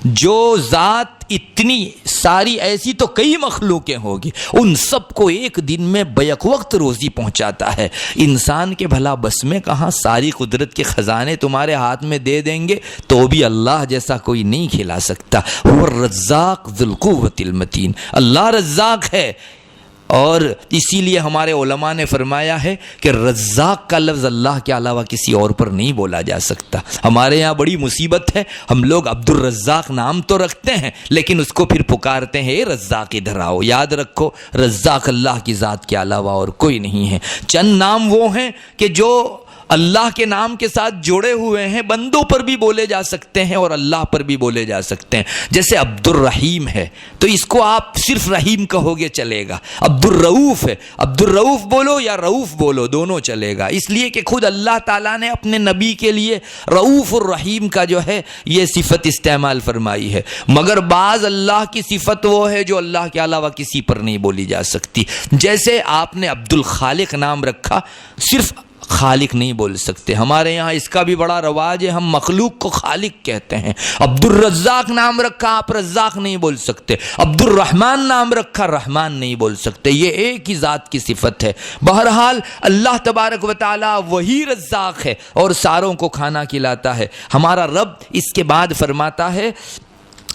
جو ذات اتنی ساری ایسی تو کئی مخلوقیں ہوگی، ان سب کو ایک دن میں بیک وقت روزی پہنچاتا ہے. انسان کے بھلا بس میں کہاں، ساری قدرت کے خزانے تمہارے ہاتھ میں دے دیں گے تو بھی اللہ جیسا کوئی نہیں کھلا سکتا. وہ رزاق ذو القوۃ المتین، اللہ رزاق ہے. اور اسی لیے ہمارے علماء نے فرمایا ہے کہ رزاق کا لفظ اللہ کے علاوہ کسی اور پر نہیں بولا جا سکتا. ہمارے یہاں بڑی مصیبت ہے، ہم لوگ عبد الرزاق نام تو رکھتے ہیں لیکن اس کو پھر پکارتے ہیں اے رزاق ادھر آؤ. یاد رکھو رزاق اللہ کی ذات کے علاوہ اور کوئی نہیں ہے. چند نام وہ ہیں کہ جو اللہ کے نام کے ساتھ جوڑے ہوئے ہیں، بندوں پر بھی بولے جا سکتے ہیں اور اللہ پر بھی بولے جا سکتے ہیں. جیسے عبد الرحیم ہے تو اس کو آپ صرف رحیم کہو گے چلے گا. عبد الرؤوف ہے، عبد الرؤوف بولو یا رؤوف بولو دونوں چلے گا. اس لیے کہ خود اللہ تعالیٰ نے اپنے نبی کے لیے رؤوف الرحیم کا جو ہے یہ صفت استعمال فرمائی ہے. مگر بعض اللہ کی صفت وہ ہے جو اللہ کے علاوہ کسی پر نہیں بولی جا سکتی. جیسے آپ نے عبد الخالق نام رکھا، صرف خالق نہیں بول سکتے. ہمارے یہاں اس کا بھی بڑا رواج ہے، ہم مخلوق کو خالق کہتے ہیں. عبد الرزاق نام رکھا، آپ رزاق نہیں بول سکتے. عبد الرحمن نام رکھا، رحمان نہیں بول سکتے. یہ ایک ہی ذات کی صفت ہے. بہرحال اللہ تبارک و تعالی وہی رزاق ہے اور ساروں کو کھانا کھلاتا ہے. ہمارا رب اس کے بعد فرماتا ہے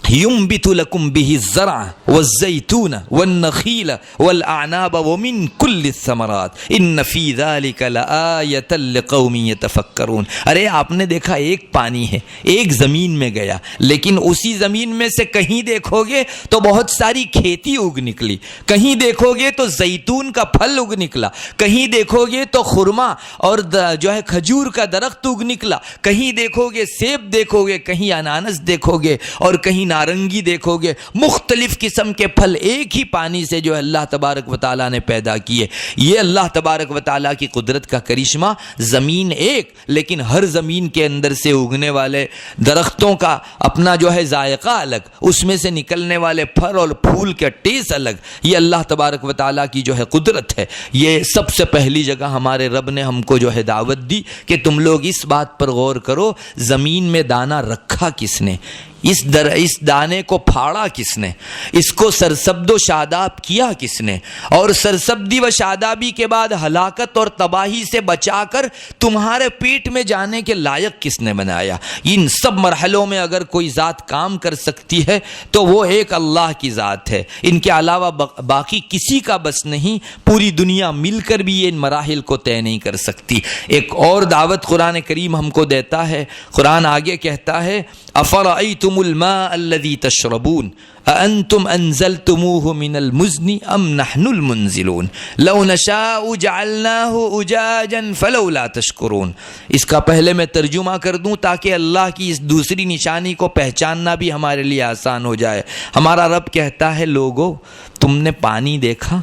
ينبت لكم به الزرع والزيتون والنخيل والأعناب ومن كل الثمرات إن في ذلك لآية لقوم يتفكرون. ارے آپ نے دیکھا ایک پانی ہے، ایک زمین میں گیا، لیکن اسی زمین میں سے کہیں دیکھو گے تو بہت ساری کھیتی اگ نکلی، کہیں دیکھو گے تو زیتون کا پھل اگ نکلا، کہیں دیکھو گے تو خرما اور جو ہے کھجور کا درخت اگ نکلا، کہیں دیکھو گے سیب دیکھو گے، کہیں انانس دیکھو گے اور کہیں نارنگی دیکھو گے. مختلف قسم کے پھل ایک ہی پانی سے جو اللہ تبارک و تعالیٰ نے پیدا کیے. یہ اللہ تبارک و تعالیٰ کی قدرت کا کرشمہ. زمین ایک لیکن ہر زمین کے اندر سے اگنے والے درختوں کا اپنا جو ہے ذائقہ الگ، اس میں سے نکلنے والے پھل اور پھول کا ٹیسٹ الگ. یہ اللہ تبارک و تعالیٰ کی جو ہے قدرت ہے. یہ سب سے پہلی جگہ ہمارے رب نے ہم کو جو ہے دعوت دی کہ تم لوگ اس بات پر غور کرو زمین میں دانہ رکھا کس نے، اس دانے کو پھاڑا کس نے، اس کو سرسبد و شاداب کیا کس نے، اور سرسبدی و شادابی کے بعد ہلاکت اور تباہی سے بچا کر تمہارے پیٹ میں جانے کے لائق کس نے بنایا. ان سب مرحلوں میں اگر کوئی ذات کام کر سکتی ہے تو وہ ایک اللہ کی ذات ہے. ان کے علاوہ باقی کسی کا بس نہیں. پوری دنیا مل کر بھی یہ ان مراحل کو طے نہیں کر سکتی. ایک اور دعوت قرآن کریم ہم کو دیتا ہے. قرآن آگے کہتا ہے افرأیتم الماء الذی تشربون أأنتم أنزلتموه من المزن أم نحن المنزلون لو نشاء جعلناه أجاجا فلولا تشکرون. اس کا پہلے میں ترجمہ کر دوں تاکہ اللہ کی اس دوسری نشانی کو پہچاننا بھی ہمارے لیے آسان ہو جائے. ہمارا رب کہتا ہے لوگو تم نے پانی دیکھا،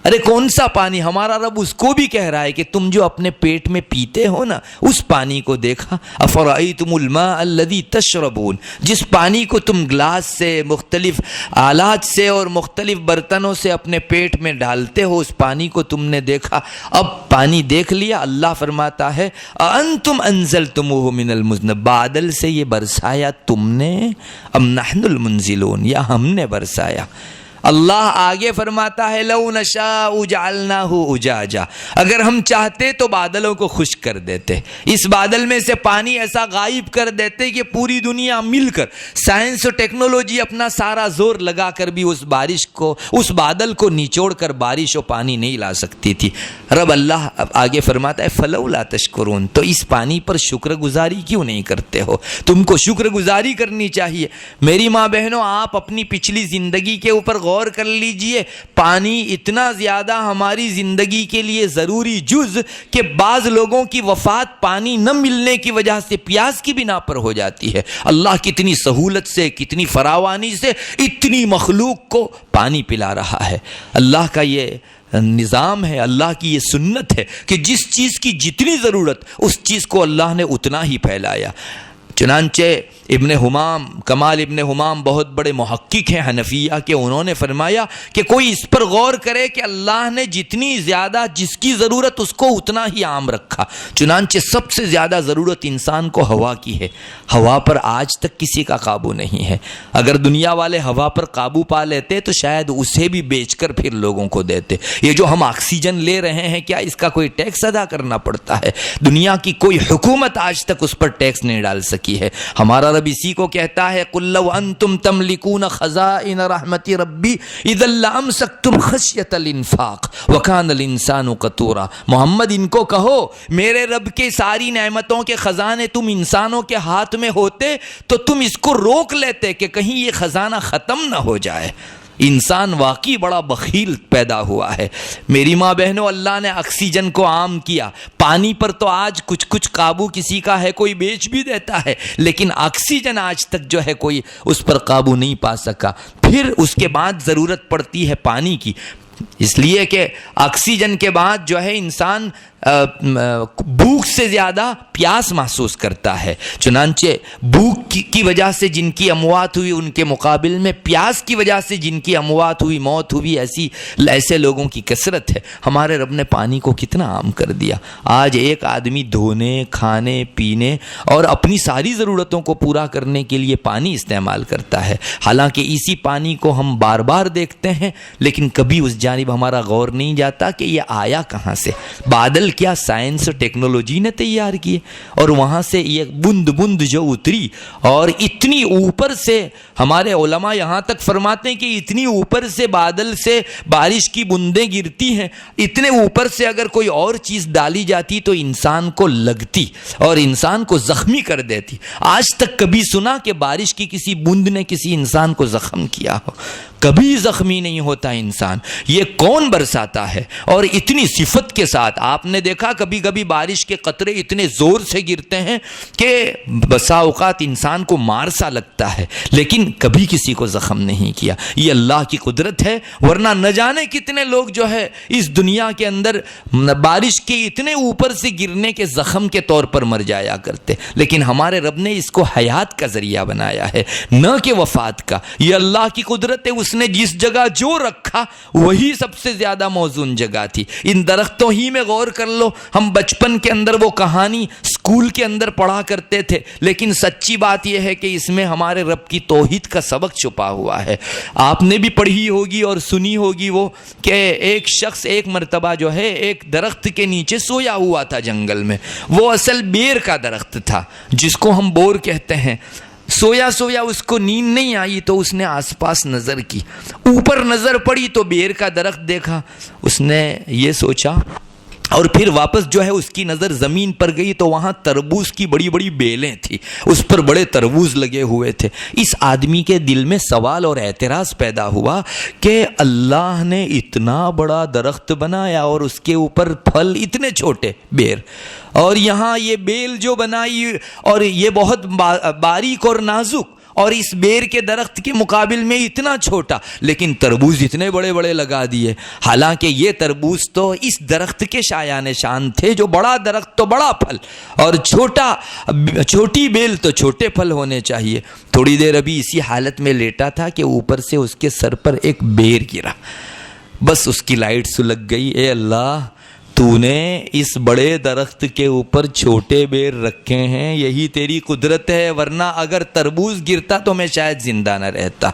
ارے کون سا پانی؟ ہمارا رب اس کو بھی کہہ رہا ہے کہ تم جو اپنے پیٹ میں پیتے ہو نا اس پانی کو دیکھا؟ افرأیتم الماء الذی تشربون، جس پانی کو تم گلاس سے، مختلف آلات سے اور مختلف برتنوں سے اپنے پیٹ میں ڈالتے ہو، اس پانی کو تم نے دیکھا؟ اب پانی دیکھ لیا، اللہ فرماتا ہے اانتم انزلتموہ من المزن، بادل سے یہ برسایا تم نے، ام نحن المنزلون، یا ہم نے برسایا؟ اللہ آگے فرماتا ہے لو نشاء جعلناہ اجاجا، اگر ہم چاہتے تو بادلوں کو خشک کر دیتے، اس بادل میں سے پانی ایسا غائب کر دیتے کہ پوری دنیا مل کر، سائنس و ٹیکنالوجی اپنا سارا زور لگا کر بھی اس بارش کو، اس بادل کو نچوڑ کر بارش و پانی نہیں لا سکتی تھی۔ رب اللہ آگے فرماتا ہے فلولا تشکرون، تو اس پانی پر شکر گزاری کیوں نہیں کرتے ہو؟ تم کو شکر گزاری کرنی چاہیے۔ میری ماں بہنوں، آپ اپنی پچھلی زندگی کے اوپر غور کر لیجئے، پانی اتنا زیادہ ہماری زندگی کے لیے ضروری جز کہ بعض لوگوں کی وفات پانی نہ ملنے کی وجہ سے پیاس کی بنا پر ہو جاتی ہے۔ اللہ کتنی سہولت سے، کتنی فراوانی سے اتنی مخلوق کو پانی پلا رہا ہے۔ اللہ کا یہ نظام ہے، اللہ کی یہ سنت ہے کہ جس چیز کی جتنی ضرورت اس چیز کو اللہ نے اتنا ہی پھیلایا۔ چنانچہ ابن حمام، کمال ابن حمام بہت بڑے محقق ہیں حنفیہ کے، انہوں نے فرمایا کہ کوئی اس پر غور کرے کہ اللہ نے جتنی زیادہ جس کی ضرورت اس کو اتنا ہی عام رکھا۔ چنانچہ سب سے زیادہ ضرورت انسان کو ہوا کی ہے، ہوا پر آج تک کسی کا قابو نہیں ہے۔ اگر دنیا والے ہوا پر قابو پا لیتے تو شاید اسے بھی بیچ کر پھر لوگوں کو دیتے۔ یہ جو ہم آکسیجن لے رہے ہیں، کیا اس کا کوئی ٹیکس ادا کرنا پڑتا ہے؟ دنیا کی کوئی حکومت آج تک اس پر ٹیکس نہیں ڈال سکی ہے۔ ہمارا رب اسی کو کہتا ہے قُلْ لَوْ أَنْتُمْ تَمْلِكُونَ خَزَائِنَ رَحْمَةِ رَبِّي إِذًا لَأَمْسَكْتُمْ خَشْيَةَ الْإِنفَاقِ وَكَانَ الْإِنسَانُ قَتُورًا، محمد ان کو کہو میرے رب کے ساری نعمتوں کے خزانے تم انسانوں کے ہاتھ میں ہوتے تو تم اس کو روک لیتے کہ کہیں یہ خزانہ ختم نہ ہو جائے۔ انسان واقعی بڑا بخیل پیدا ہوا ہے۔ میری ماں بہنوں، اللہ نے آکسیجن کو عام کیا، پانی پر تو آج کچھ کچھ قابو کسی کا ہے، کوئی بیچ بھی دیتا ہے، لیکن آکسیجن آج تک جو ہے کوئی اس پر قابو نہیں پا سکا۔ پھر اس کے بعد ضرورت پڑتی ہے پانی کی، اس لیے کہ آکسیجن کے بعد جو ہے انسان بھوک سے زیادہ پیاس محسوس کرتا ہے۔ چنانچہ بھوک کی وجہ سے جن کی اموات ہوئی ان کے مقابل میں پیاس کی وجہ سے جن کی اموات ہوئی، موت ہوئی، ایسے لوگوں کی کثرت ہے۔ ہمارے رب نے پانی کو کتنا عام کر دیا۔ آج ایک آدمی دھونے، کھانے، پینے اور اپنی ساری ضرورتوں کو پورا کرنے کے لیے پانی استعمال کرتا ہے، حالانکہ اسی پانی کو ہم بار بار دیکھتے ہیں لیکن کبھی اس جانب ہمارا غور نہیں جاتا کہ یہ آیا کہاں سے۔ بادل کیا سائنس اور ٹیکنالوجی نے تیار کیے، اور وہاں سے یہ بند بند جو اتری اور اتنی اوپر سے، ہمارے علماء یہاں تک فرماتے ہیں کہ اتنی اوپر سے بادل سے بارش کی بوندیں گرتی ہیں، اتنے اوپر سے اگر کوئی اور چیز ڈالی جاتی تو انسان کو لگتی اور انسان کو زخمی کر دیتی۔ آج تک کبھی سنا کہ بارش کی کسی بوند نے کسی انسان کو زخم کیا ہو؟ کبھی زخمی نہیں ہوتا انسان۔ یہ کون برساتا ہے اور اتنی صفت کے ساتھ؟ آپ نے دیکھا کبھی کبھی بارش کے قطرے اتنے زور سے گرتے ہیں کہ بسا اوقات انسان کو مار سا لگتا ہے، لیکن کبھی کسی کو زخم نہیں کیا۔ یہ اللہ کی قدرت ہے، ورنہ نہ جانے کتنے لوگ جو ہے اس دنیا کے اندر بارش کے اتنے اوپر سے گرنے کے زخم کے طور پر مر جایا کرتے، لیکن ہمارے رب نے اس کو حیات کا ذریعہ بنایا ہے، نہ کہ وفات کا۔ یہ اللہ کی قدرت ہے، اس نے جس جگہ جو رکھا وہی سب سے زیادہ موزون جگہ تھی۔ ان درختوں ہی میں غور کر لو، ہم بچپن کے اندر وہ کہانی اسکول کے اندر پڑھا کرتے تھے، لیکن سچی بات یہ ہے کہ اس میں ہمارے رب کی توحید کا سبق چھپا ہوا ہے۔ آپ نے بھی پڑھی ہوگی اور سنی ہوگی وہ کہ ایک شخص ایک مرتبہ جو ہے ایک درخت کے نیچے سویا ہوا تھا جنگل میں۔ وہ اصل بیر کا درخت تھا جس کو ہم بور کہتے ہیں۔ سویا سویا اس کو نیند نہیں آئی تو اس نے آس پاس نظر کی، اوپر نظر پڑی تو بیر کا درخت دیکھا۔ اس نے یہ سوچا اور پھر واپس جو ہے اس کی نظر زمین پر گئی تو وہاں تربوز کی بڑی بڑی بیلیں تھیں، اس پر بڑے تربوز لگے ہوئے تھے۔ اس آدمی کے دل میں سوال اور اعتراض پیدا ہوا کہ اللہ نے اتنا بڑا درخت بنایا اور اس کے اوپر پھل اتنے چھوٹے بیر، اور یہاں یہ بیل جو بنائی اور یہ بہت باریک اور نازک، اور اس بیر کے درخت کے مقابل میں اتنا چھوٹا، لیکن تربوز اتنے بڑے بڑے لگا دیے، حالانکہ یہ تربوز تو اس درخت کے شایان شان تھے، جو بڑا درخت تو بڑا پھل اور چھوٹی بیل تو چھوٹے پھل ہونے چاہیے۔ تھوڑی دیر ابھی اسی حالت میں لیٹا تھا کہ اوپر سے اس کے سر پر ایک بیر گرا، بس اس کی لائٹ سلگ گئی۔ اے اللہ، تو نے اس بڑے درخت کے اوپر چھوٹے بیر رکھے ہیں، یہی تیری قدرت ہے، ورنہ اگر تربوز گرتا تو میں شاید زندہ نہ رہتا۔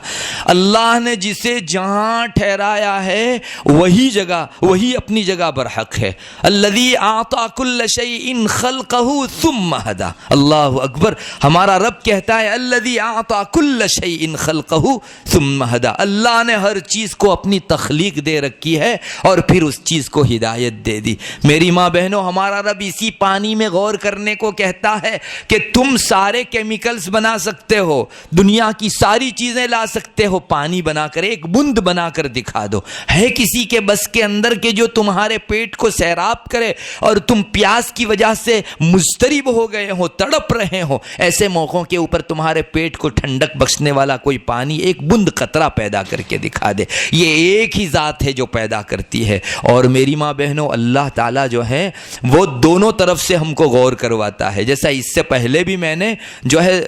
اللہ نے جسے جہاں ٹھہرایا ہے وہی اپنی جگہ برحق ہے۔ الذی اعطى كل شیء خلقه ثم هدى۔ اللہ اکبر، ہمارا رب کہتا ہے الذی اعطى كل شیء خلقه ثم هدى۔ اللہ نے ہر چیز کو اپنی تخلیق دے رکھی ہے اور پھر اس چیز کو ہدایت دے دی۔ میری ماں بہنوں، ہمارا رب اسی پانی میں غور کرنے کو کہتا ہے کہ تم سارے کیمیکلز بنا سکتے ہو، دنیا کی ساری چیزیں لا سکتے ہو، پانی بنا کر ایک بوند بنا کر دکھا دو، ہے کسی کے بس کے اندر کہ جو تمہارے پیٹ کو سیراب کرے اور تم پیاس کی وجہ سے مضطرب ہو گئے ہو، تڑپ رہے ہو، ایسے موقعوں کے اوپر تمہارے پیٹ کو ٹھنڈک بخشنے والا کوئی پانی ایک بوند قطرہ پیدا کر کے دکھا دے؟ یہ ایک ہی ذات ہے جو پیدا کرتی ہے۔ اور میری ماں بہنوں، اللہ تعالیٰ جو ہے وہ دونوں طرف سے ہم کو غور کرواتا ہے، جیسا اس سے پہلے بھی میں نے جو ہے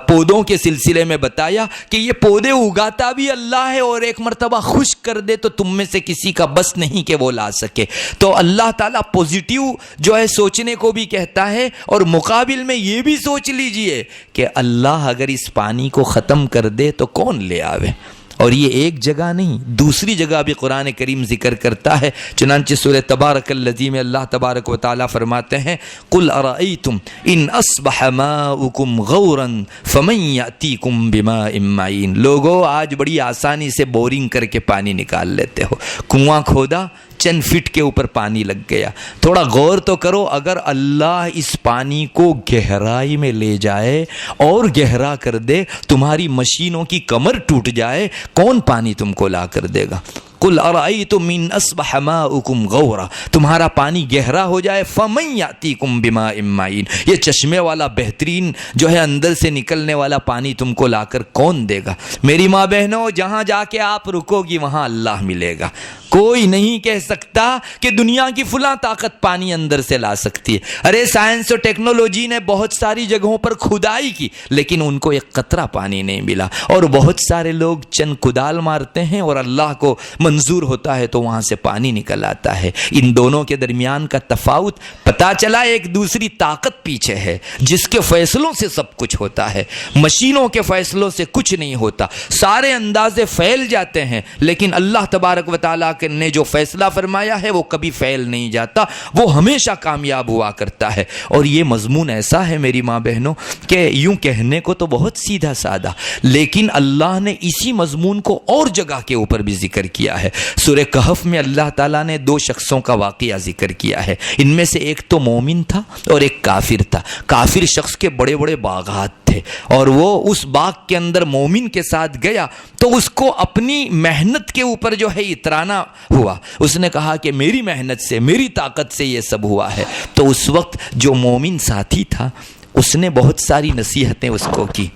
پودوں کے سلسلے میں بتایا کہ یہ پودے اگاتا بھی اللہ ہے، اور ایک مرتبہ خشک کر دے تو تم میں سے کسی کا بس نہیں کہ وہ لا سکے۔ تو اللہ تعالیٰ پوزیٹیو جو ہے سوچنے کو بھی کہتا ہے، اور مقابل میں یہ بھی سوچ لیجئے کہ اللہ اگر اس پانی کو ختم کر دے تو کون لے آوے۔ اور یہ ایک جگہ نہیں، دوسری جگہ بھی قرآن کریم ذکر کرتا ہے، چنانچہ سورہ تبارک الذی میں اللہ تبارک و تعالیٰ فرماتے ہیں قُلْ أَرَأَيْتُمْ إِنْ أَصْبَحَ مَاؤُكُمْ غَوْرًا فَمَنْ يَأْتِيكُمْ بِمَاءٍ مَّعِينٍ۔ لوگو، آج بڑی آسانی سے بورنگ کر کے پانی نکال لیتے ہو، کنواں کھودا، چند فٹ کے اوپر پانی لگ گیا۔ تھوڑا غور تو کرو، اگر اللہ اس پانی کو گہرائی میں لے جائے اور گہرا کر دے، تمہاری مشینوں کی کمر ٹوٹ جائے، کون پانی تم کو لا کر دے گا؟ قُلْ أَرَأَيْتُمْ إِنْ أَصْبَحَ مَاؤُكُمْ غَوْرًا، تمہارا پانی گہرا ہو جائے، فَمَنْ يَأْتِيكُمْ بِمَاءٍ مَّعِينٍ، یہ چشمے والا بہترین جو ہے اندر سے نکلنے والا پانی تم کو لا کر کون دے گا؟ میری ماں بہنوں، جہاں جا کے آپ رکو گی وہاں اللہ ملے گا۔ کوئی نہیں کہہ سکتا کہ دنیا کی فلاں طاقت پانی اندر سے لا سکتی ہے۔ ارے سائنس اور ٹیکنالوجی نے بہت ساری جگہوں پر کھدائی کی، لیکن ان کو ایک قطرہ پانی نہیں ملا، اور بہت سارے لوگ چند کدال مارتے ہیں اور اللہ کو منظور ہوتا ہے تو وہاں سے پانی نکل آتا ہے۔ ان دونوں کے درمیان کا تفاوت پتا چلا، ایک دوسری طاقت پیچھے ہے جس کے فیصلوں سے سب کچھ ہوتا ہے، مشینوں کے فیصلوں سے کچھ نہیں ہوتا۔ سارے اندازے پھیل جاتے ہیں، لیکن اللہ تبارک و تعالیٰ نے جو فیصلہ فرمایا ہے وہ کبھی فیل نہیں جاتا، وہ ہمیشہ کامیاب ہوا کرتا ہے۔ اور یہ مضمون ایسا ہے میری ماں بہنوں کہ یوں کہنے کو تو بہت سیدھا سادہ، لیکن اللہ نے اسی مضمون کو اور جگہ کے اوپر بھی ذکر کیا ہے۔ سورہ کہف میں اللہ تعالیٰ نے دو شخصوں کا واقعہ ذکر کیا ہے، ان میں سے ایک تو مومن تھا اور ایک کافر تھا۔ کافر شخص کے بڑے بڑے باغات تھے، اور وہ اس باغ کے اندر مومن کے ساتھ گیا تو اس کو اپنی محنت کے اوپر جو ہے اترانا ہوا۔ اس نے کہا کہ میری محنت سے، میری طاقت سے یہ سب ہوا ہے۔ تو اس وقت جو مومن ساتھی تھا اس نے بہت ساری نصیحتیں اس کو کی۔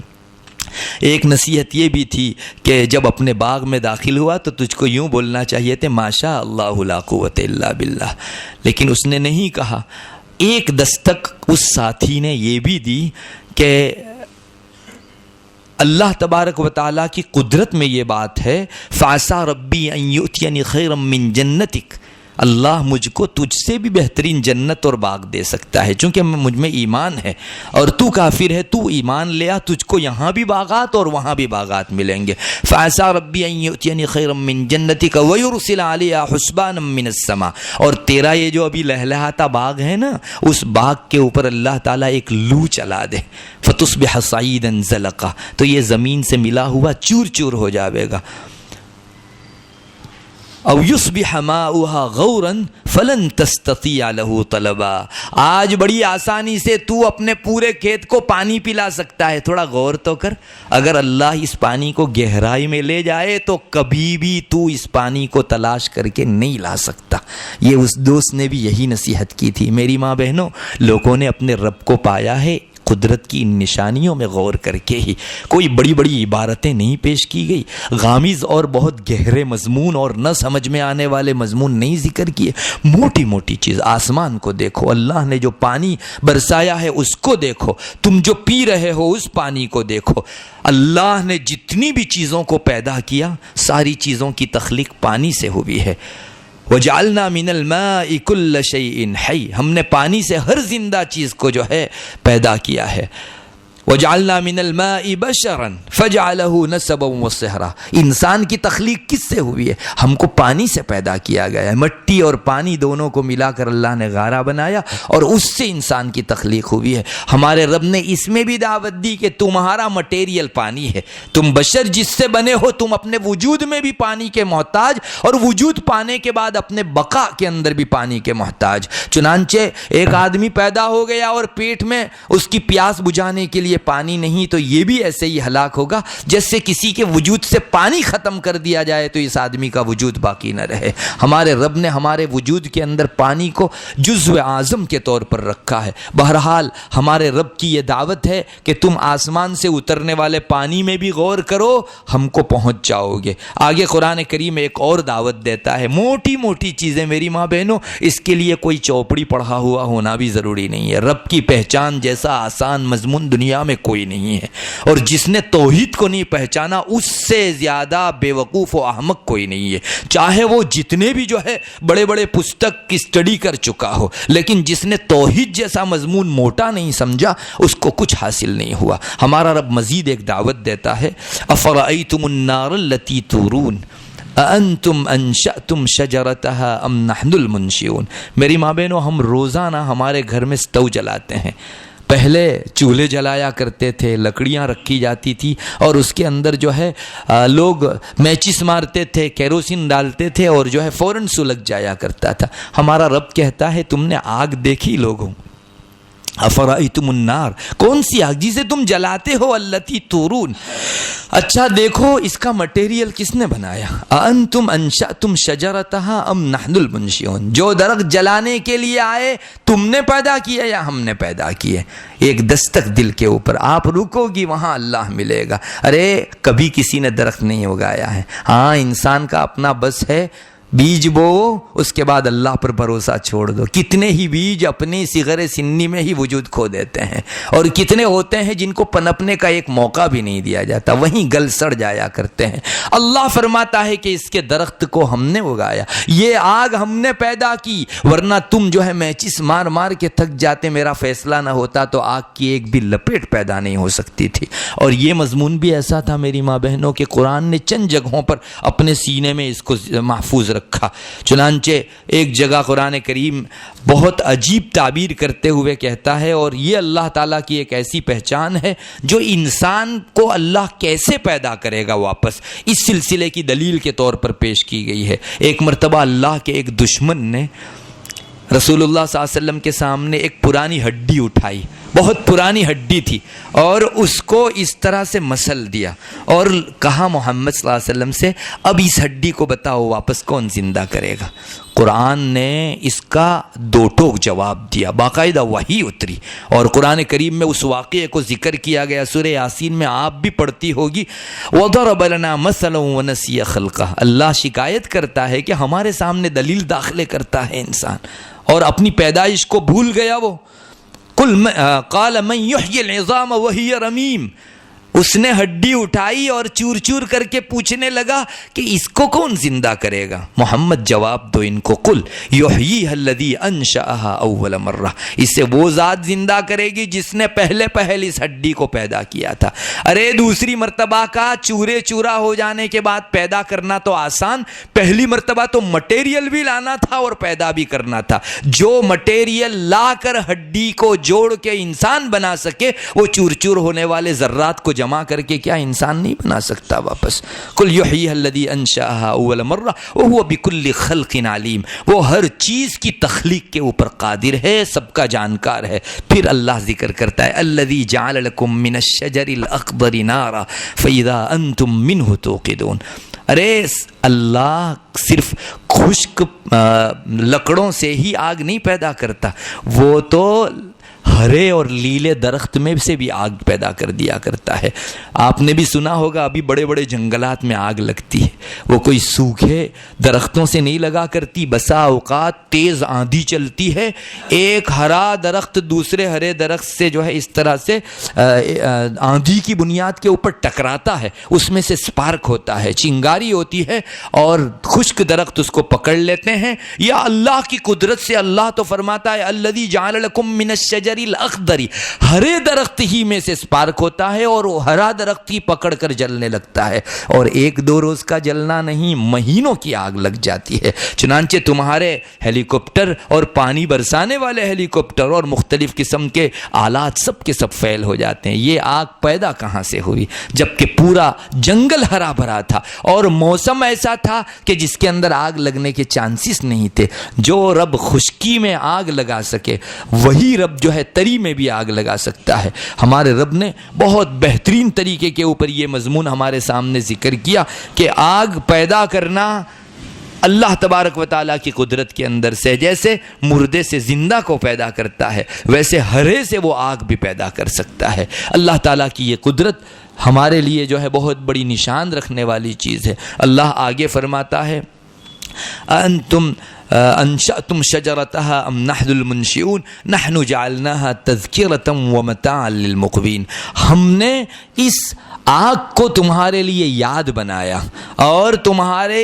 ایک نصیحت یہ بھی تھی کہ جب اپنے باغ میں داخل ہوا تو تجھ کو یوں بولنا چاہیے تھے ماشاء اللہ لا قوت الا باللہ، لیکن اس نے نہیں کہا۔ ایک دستک اس ساتھی نے یہ بھی دی کہ اللہ تبارک و تعالیٰ کی قدرت میں یہ بات ہے فَعَسَىٰ رَبِّي أَن يُؤْتِيَنِي خَيْرًا مِّن جَنَّتِكَ، اللہ مجھ کو تجھ سے بھی بہترین جنت اور باغ دے سکتا ہے، چونکہ مجھ میں ایمان ہے اور تو کافر ہے، تو ایمان لے آ، تجھ کو یہاں بھی باغات اور وہاں بھی باغات ملیں گے۔ فَعَسَىٰ رَبِّي أَن يُؤْتِيَنِي خَيْرًا مِّن جَنَّتِكَ وَيُرْسِلَ عَلَيْهَا حُسْبَانًا مِّنَ السَّمَاءِ، اور تیرا یہ جو ابھی لہلہاتا باغ ہے نا، اس باغ کے اوپر اللہ تعالیٰ ایک لو چلا دے، فَتُصْبِحَ صَعِيدًا زَلَقًا، تو یہ زمین سے ملا ہوا چور چور ہو جاوے گا۔ او یصبح ماؤها غورا فلن تستطیع له طلبا، آج بڑی آسانی سے تو اپنے پورے کھیت کو پانی پلا سکتا ہے۔ تھوڑا غور تو کر، اگر اللہ اس پانی کو گہرائی میں لے جائے تو کبھی بھی تو اس پانی کو تلاش کر کے نہیں لا سکتا۔ یہ اس دوست نے بھی یہی نصیحت کی تھی۔ میری ماں بہنوں، لوگوں نے اپنے رب کو پایا ہے قدرت کی ان نشانیوں میں غور کر کے ہی کوئی بڑی بڑی عبارتیں نہیں پیش کی گئی، غامض اور بہت گہرے مضمون اور نہ سمجھ میں آنے والے مضمون نہیں ذکر کیے، موٹی موٹی چیز، آسمان کو دیکھو، اللہ نے جو پانی برسایا ہے اس کو دیکھو، تم جو پی رہے ہو اس پانی کو دیکھو، اللہ نے جتنی بھی چیزوں کو پیدا کیا ساری چیزوں کی تخلیق پانی سے ہوئی ہے۔ وَجَعَلْنَا مِنَ الْمَاءِ كُلَّ شَيْءٍ حَيٍّ، ہم نے پانی سے ہر زندہ چیز کو جو ہے پیدا کیا ہے۔ وَجَعَلْنَا مِنَ الْمَاءِ بَشَرًا فَجَعَلَهُ نَسَبًا وَصِهْرًا، انسان کی تخلیق کس سے ہوئی ہے؟ ہم کو پانی سے پیدا کیا گیا ہے، مٹی اور پانی دونوں کو ملا کر اللہ نے غارہ بنایا اور اس سے انسان کی تخلیق ہوئی ہے۔ ہمارے رب نے اس میں بھی دعوت دی کہ تمہارا مٹیریل پانی ہے، تم بشر جس سے بنے ہو، تم اپنے وجود میں بھی پانی کے محتاج اور وجود پانے کے بعد اپنے بقا کے اندر بھی پانی کے محتاج۔ چنانچہ ایک آدمی پیدا ہو گیا اور پیٹ میں اس کی پیاس بجھانے کے لیے پانی نہیں، تو یہ بھی ایسے ہی ہلاک ہوگا جیسے کسی کے وجود سے پانی ختم کر دیا جائے تو اس آدمی کا وجود باقی نہ رہے۔ ہمارے رب نے ہمارے وجود کے اندر پانی کو جزو اعظم کے طور پر رکھا ہے۔ بہرحال ہمارے رب کی یہ دعوت ہے کہ تم آسمان سے اترنے والے پانی میں بھی غور کرو، ہم کو پہنچ جاؤ گے۔ آگے قرآن کریم ایک اور دعوت دیتا ہے، موٹی موٹی چیزیں میری ماں بہنوں، اس کے لیے کوئی چوپڑی پڑھا ہوا ہونا بھی ضروری نہیں ہے۔ رب کی پہچان جیسا آسان مضمون دنیا میں کوئی نہیں ہے، اور جس نے توحید کو نہیں پہچانا اس سے زیادہ بے وقوف و احمق کوئی نہیں ہے، چاہے وہ جتنے بھی جو ہے بڑے بڑے پستک کی اسٹڈی کر چکا ہو، لیکن جس نے توحید جیسا مضمون موٹا نہیں سمجھا اس کو کچھ حاصل نہیں ہوا۔ ہمارا رب مزید ایک دعوت دیتا ہے، افرأیتم النار التی تورون اَأَنْتُمْ أَنشَأْتُمْ شَجَرَتَهَا أَمْ نَحْنُ الْمُنشِئُونَ۔ میری ماں بہنوں، ہم روزانہ ہمارے گھر میں سٹو جلاتے ہیں۔ پہلے چولہے جلایا کرتے تھے، لکڑیاں رکھی جاتی تھی اور اس کے اندر جو ہے لوگ میچس مارتے تھے، کیروسین ڈالتے تھے اور جو ہے فوراً سلگ جایا کرتا تھا۔ ہمارا رب کہتا ہے تم نے آگ دیکھی لوگوں؟ افرأیتم النار، کون سی آگ جسے تم جلاتے ہو؟ التی تورون، اچھا دیکھو اس کا مٹیریل کس نے بنایا؟ انتم انشأتم شجرتها ام نحن المنشئون، جو درخت جلانے کے لیے آئے تم نے پیدا کیا یا ہم نے پیدا کیے؟ ایک دستک دل کے اوپر، آپ رکو گی وہاں اللہ ملے گا۔ ارے کبھی کسی نے درخت نہیں اگایا ہے، ہاں انسان کا اپنا بس ہے، بیج بو اس کے بعد اللہ پر بھروسہ چھوڑ دو۔ کتنے ہی بیج اپنی صغر سنی میں ہی وجود کھو دیتے ہیں، اور کتنے ہوتے ہیں جن کو پنپنے کا ایک موقع بھی نہیں دیا جاتا، وہیں گل سڑ جایا کرتے ہیں۔ اللہ فرماتا ہے کہ اس کے درخت کو ہم نے اگایا، یہ آگ ہم نے پیدا کی، ورنہ تم جو ہے میچس مار مار کے تھک جاتے، میرا فیصلہ نہ ہوتا تو آگ کی ایک بھی لپیٹ پیدا نہیں ہو سکتی تھی۔ اور یہ مضمون بھی ایسا تھا میری ماں بہنوں کہ قرآن نے چند جگہوں پر اپنے سینے میں اس کو محفوظ رکھا۔ چنانچہ ایک جگہ قرآن کریم بہت عجیب تعبیر کرتے ہوئے کہتا ہے، اور یہ اللہ تعالیٰ کی ایک ایسی پہچان ہے جو انسان کو اللہ کیسے پیدا کرے گا واپس، اس سلسلے کی دلیل کے طور پر پیش کی گئی ہے۔ ایک مرتبہ اللہ کے ایک دشمن نے رسول اللہ صلی اللہ علیہ وسلم کے سامنے ایک پرانی ہڈی اٹھائی، بہت پرانی ہڈی تھی، اور اس کو اس طرح سے مسل دیا اور کہا محمد صلی اللہ علیہ وسلم سے، اب اس ہڈی کو بتاؤ واپس کون زندہ کرے گا؟ قرآن نے اس کا دو ٹوک جواب دیا، باقاعدہ وحی اتری، اور قرآن کریم میں اس واقعے کو ذکر کیا گیا۔ سورہ یاسین میں آپ بھی پڑھتی ہوگی، وَضَرَبَ لَنَا مَثَلًا وَنَسِیَ خَلْقَهُ، اللہ شکایت کرتا ہے کہ ہمارے سامنے دلیل داخلے کرتا ہے انسان اور اپنی پیدائش کو بھول گیا۔ وہ قال من یحیی العظام وہی رمیم، اس نے ہڈی اٹھائی اور چور چور کر کے پوچھنے لگا کہ اس کو کون زندہ کرے گا؟ محمد جواب دو ان کو، قل یحییھا الذی انشأھا اول مرہ، اسے وہ ذات زندہ کرے گی جس نے پہلے اس ہڈی کو پیدا کیا تھا۔ ارے دوسری مرتبہ کا چورے چورا ہو جانے کے بعد پیدا کرنا تو آسان، پہلی مرتبہ تو مٹیریل بھی لانا تھا اور پیدا بھی کرنا تھا۔ جو مٹیریل لا کر ہڈی کو جوڑ کے انسان بنا سکے، وہ چور چور ہونے والے ذرات کو جمع کر کے کیا انسان نہیں بنا سکتا واپس؟ قل یحییھا الذی انشأھا اول مرہ وہو بکل خلق علیم، وہ ہر چیز کی تخلیق کے اوپر قادر ہے، سب کا جانکار ہے۔ پھر اللہ ذکر کرتا ہے، الذی جعل لکم من الشجر الاخضر نارا فاذا انتم منہ توقدون۔ ارے اللہ صرف خشک لکڑوں سے ہی آگ نہیں پیدا کرتا، وہ تو ہرے اور لیلے درخت میں سے بھی آگ پیدا کر دیا کرتا ہے۔ آپ نے بھی سنا ہوگا ابھی بڑے بڑے جنگلات میں آگ لگتی ہے، وہ کوئی سوکھے درختوں سے نہیں لگا کرتی، بسا اوقات تیز آندھی چلتی ہے، ایک ہرا درخت دوسرے ہرے درخت سے جو ہے اس طرح سے آندھی کی بنیاد کے اوپر ٹکراتا ہے، اس میں سے سپارک ہوتا ہے، چنگاری ہوتی ہے اور خشک درخت اس کو پکڑ لیتے ہیں۔ یا اللہ کی قدرت سے اللہ تو فرماتا ہے الذی جعل لکم من الشجر الاخضر، ہرے درخت ہی میں سے سپارک ہوتا ہے اور وہ ہرا درخت ہی پکڑ کر جلنے لگتا ہے، اور ایک دو روز کا جلنا نہیں، مہینوں کی آگ لگ جاتی ہے۔ چنانچہ تمہارے ہیلی کاپٹر اور پانی برسانے والے ہیلی کاپٹر اور مختلف قسم کے آلات سب کے سب فیل ہو جاتے ہیں۔ یہ آگ پیدا کہاں سے ہوئی؟ جبکہ پورا جنگل ہرا بھرا تھا اور موسم ایسا تھا کہ جس کے اندر آگ لگنے کے چانسز نہیں تھے۔ جو رب خشکی میں آگ لگا سکے وہی رب جو ہے تری میں بھی آگ لگا سکتا ہے۔ ہمارے رب نے بہت بہترین طریقے کے اوپر یہ مضمون ہمارے سامنے ذکر کیا کہ آگ پیدا کرنا اللہ تبارک و تعالیٰ کی قدرت کے اندر سے، جیسے مردے سے زندہ کو پیدا کرتا ہے ویسے ہرے سے وہ آگ بھی پیدا کر سکتا ہے۔ اللہ تعالیٰ کی یہ قدرت ہمارے لیے جو ہے بہت بڑی نشان رکھنے والی چیز ہے۔ اللہ آگے فرماتا ہے انتم انشأتم شجرتها ام نحن المنشئون نحن جعلناها تذکرة ومتاعا للمقوین، ہم نے اس آگ کو تمہارے لیے یاد بنایا اور تمہارے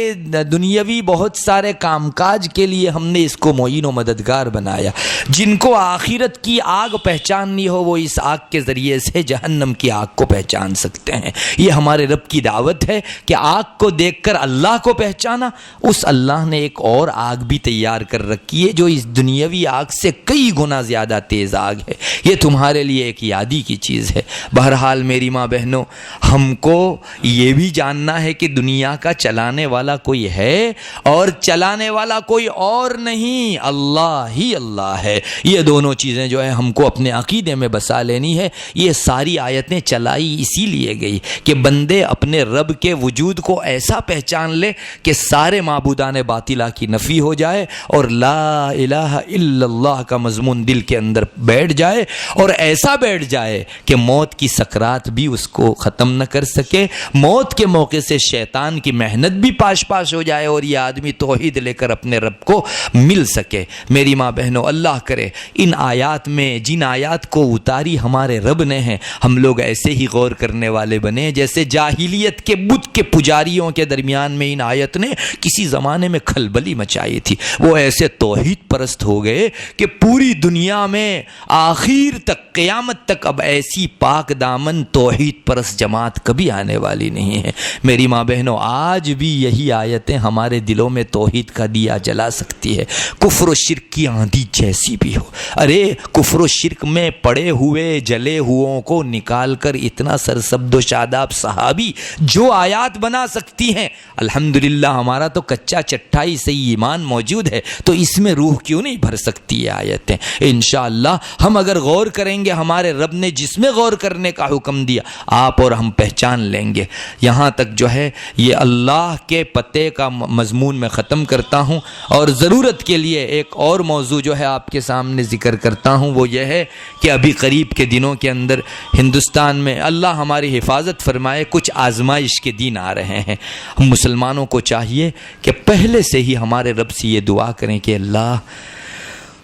دنیاوی بہت سارے کام کاج کے لیے ہم نے اس کو معین و مددگار بنایا۔ جن کو آخرت کی آگ پہچاننی ہو وہ اس آگ کے ذریعے سے جہنم کی آگ کو پہچان سکتے ہیں۔ یہ ہمارے رب کی دعوت ہے کہ آگ کو دیکھ کر اللہ کو پہچانا، اس اللہ نے ایک اور آگ بھی تیار کر رکھی ہے جو اس دنیاوی آگ سے کئی گنا زیادہ تیز آگ ہے۔ یہ تمہارے لیے ایک یادی کی چیز ہے۔ بہرحال میری ماں بہنوں، ہم کو یہ بھی جاننا ہے کہ دنیا کا چلانے والا کوئی ہے اور چلانے والا کوئی اور نہیں، اللہ ہی اللہ ہے۔ یہ دونوں چیزیں جو ہے ہم کو اپنے عقیدے میں بسا لینی ہے۔ یہ ساری آیتیں چلائی اسی لیے گئی کہ بندے اپنے رب کے وجود کو ایسا پہچان لے کہ سارے معبودان باطلہ کی نفی ہو جائے اور لا الہ الا اللہ کا مضمون دل کے اندر بیٹھ جائے، اور ایسا بیٹھ جائے کہ موت کی سکرات بھی اس کو ختم نہ کر سکے، موت کے موقع سے شیطان کی محنت بھی پاش پاش ہو جائے اور یہ آدمی توحید لے کر اپنے رب کو مل سکے۔ میری ماں بہنوں، اللہ کرے ان آیات میں جن آیات کو اتاری ہمارے رب نے ہیں، ہم لوگ ایسے ہی غور کرنے والے بنے جیسے جاہلیت کے بت کے پجاریوں کے درمیان میں ان آیت نے کسی زمانے میں کھلبلی مچائی تھی۔ وہ ایسے توحید پرست ہو گئے کہ پوری دنیا میں آخر تک قیامت تک اب ایسی پاک دامن توحید پرست جماعت کبھی آنے والی نہیں ہے۔ میری ماں بہنوں، آج بھی یہی آیتیں ہمارے دلوں میں توحید کا دیا جلا سکتی ہے، کفر و شرک کی آندھی جیسی بھی ہو۔ ارے کفر و شرک میں پڑے ہوئے جلے ہوئوں کو نکال کر اتنا سرسبد و شاداب صحابی جو آیات بنا سکتی ہیں، الحمدللہ ہمارا تو کچا چٹائی سے ایمان موجود ہے، تو اس میں روح کیوں نہیں بھر سکتی یہ آیتیں؟ انشاءاللہ ہم اگر غور کریں گے، ہمارے رب نے جس میں غور کرنے کا حکم دیا آپ اور ہم پہچان لیں گے۔ یہاں تک جو ہے یہ اللہ کے پتے کا مضمون میں ختم کرتا ہوں، اور ضرورت کے لیے ایک اور موضوع جو ہے آپ کے سامنے ذکر کرتا ہوں، وہ یہ ہے کہ ابھی قریب کے دنوں کے اندر ہندوستان میں اللہ ہماری حفاظت فرمائے کچھ آزمائش کے دن آ رہے ہیں۔ ہم مسلمانوں کو چاہیے کہ پہلے سے ہی ہمارے رب سے یہ دعا کریں کہ اللہ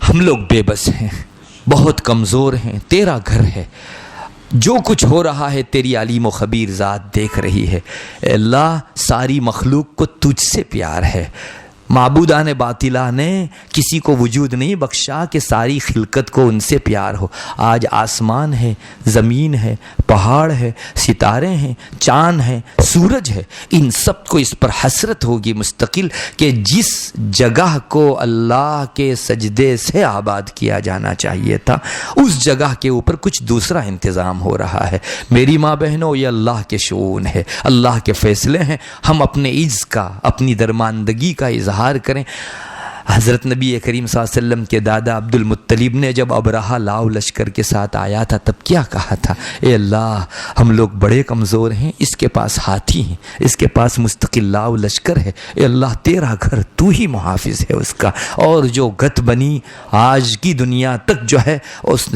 ہم لوگ بے بس ہیں، بہت کمزور ہیں، تیرا گھر ہے، جو کچھ ہو رہا ہے تیری علیم و خبیر ذات دیکھ رہی ہے۔ اے اللہ ساری مخلوق کو تجھ سے پیار ہے۔ معبودان باطلہ نے کسی کو وجود نہیں بخشا کہ ساری خلقت کو ان سے پیار ہو۔ آج آسمان ہے، زمین ہے، پہاڑ ہے، ستارے ہیں، چاند ہے، سورج ہے، ان سب کو اس پر حسرت ہوگی مستقل کہ جس جگہ کو اللہ کے سجدے سے آباد کیا جانا چاہیے تھا اس جگہ کے اوپر کچھ دوسرا انتظام ہو رہا ہے۔ میری ماں بہنوں، یہ اللہ کے شؤون ہے، اللہ کے فیصلے ہیں۔ ہم اپنے عجز کا، اپنی درماندگی کا اظہار کریں۔ حضرت نبی کریم صلی اللہ علیہ وسلم کے دادا عبد المطلب مطلب نے جب ابرہہ لاؤ لشکر کے ساتھ آیا تھا تب کیا کہا تھا؟ اے اللہ ہم لوگ بڑے کمزور ہیں، اس کے پاس ہاتھی ہیں، اس کے پاس مستقل لاؤ لشکر ہے، اے اللہ تیرا گھر تو ہی محافظ ہے اس کا، اور جو گت بنی آج کی دنیا تک جو ہے اس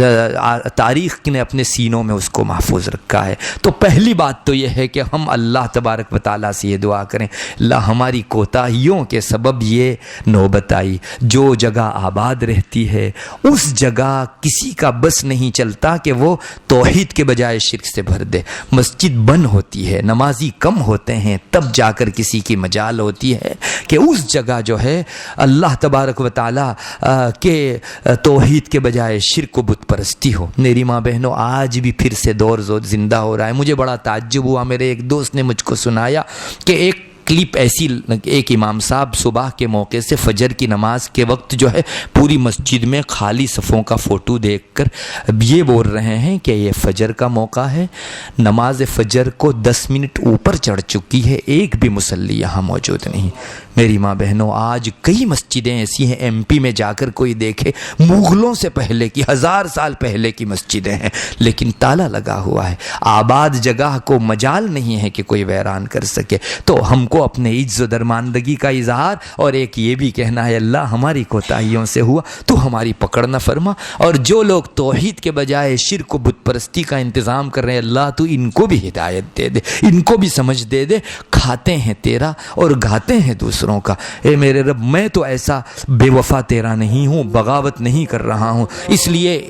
تاریخ نے اپنے سینوں میں اس کو محفوظ رکھا ہے۔ تو پہلی بات تو یہ ہے کہ ہم اللہ تبارک و تعالیٰ سے یہ دعا کریں، اللہ ہماری کوتاہیوں کے سبب یہ نوبت آئی، جو جگہ آباد رہتی ہے اس جگہ کسی کا بس نہیں چلتا کہ وہ توحید کے بجائے شرک سے بھر دے۔ مسجد بند ہوتی ہے، نمازی کم ہوتے ہیں، تب جا کر کسی کی مجال ہوتی ہے کہ اس جگہ جو ہے اللہ تبارک و تعالیٰ کے توحید کے بجائے شرک و بت پرستی ہو۔ میری ماں بہنوں آج بھی پھر سے دور زندہ ہو رہا ہے۔ مجھے بڑا تعجب ہوا، میرے ایک دوست نے مجھ کو سنایا کہ ایک کلپ ایسی، ایک امام صاحب صبح کے موقع سے فجر کی نماز کے وقت جو ہے پوری مسجد میں خالی صفوں کا فوٹو دیکھ کر یہ بول رہے ہیں کہ یہ فجر کا موقع ہے، نماز فجر کو 10 منٹ اوپر چڑھ چکی ہے، ایک بھی مصلی یہاں موجود نہیں۔ میری ماں بہنوں آج کئی مسجدیں ایسی ہیں، ایم پی میں جا کر کوئی دیکھے مغلوں سے پہلے کی، 1000 سال پہلے کی مسجدیں ہیں، لیکن تالا لگا ہوا ہے، آباد جگہ کو مجال نہیں ہے کہ کوئی ویران کر سکے۔ تو ہم کو اپنے عجز و درماندگی کا اظہار اور ایک یہ بھی کہنا ہے اللہ ہماری کوتاہیوں سے ہوا تو ہماری پکڑ نہ فرما، اور جو لوگ توحید کے بجائے شرک و بت پرستی کا انتظام کر رہے ہیں اللہ تو ان کو بھی ہدایت دے دے، ان کو بھی سمجھ دے دے، کھاتے ہیں تیرا اور گاتے ہیں دوسروں کا۔ اے میرے رب میں تو ایسا بے وفا تیرا نہیں ہوں، بغاوت نہیں کر رہا ہوں، اس لیے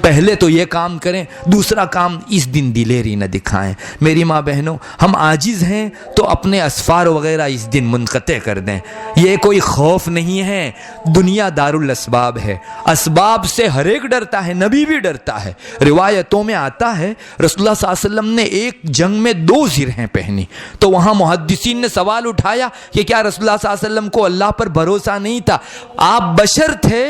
پہلے تو یہ کام کریں، دوسرا کام اس دن دلیری نہ دکھائیں۔ میری ماں بہنوں ہم عاجز ہیں تو اپنے اسفار وغیرہ اس دن منقطع کر دیں، یہ کوئی خوف نہیں ہے، دنیا دار الاسباب ہے، اسباب سے ہر ایک ڈرتا ہے، نبی بھی ڈرتا ہے۔ روایتوں میں آتا ہے رسول اللہ صلی اللہ علیہ وسلم نے ایک جنگ میں 2 زرہیں پہنی، تو وہاں محدثین نے سوال اٹھایا کہ کیا رسول اللہ صلی اللہ علیہ وسلم کو اللہ پر بھروسہ نہیں تھا؟ آپ بشر تھے،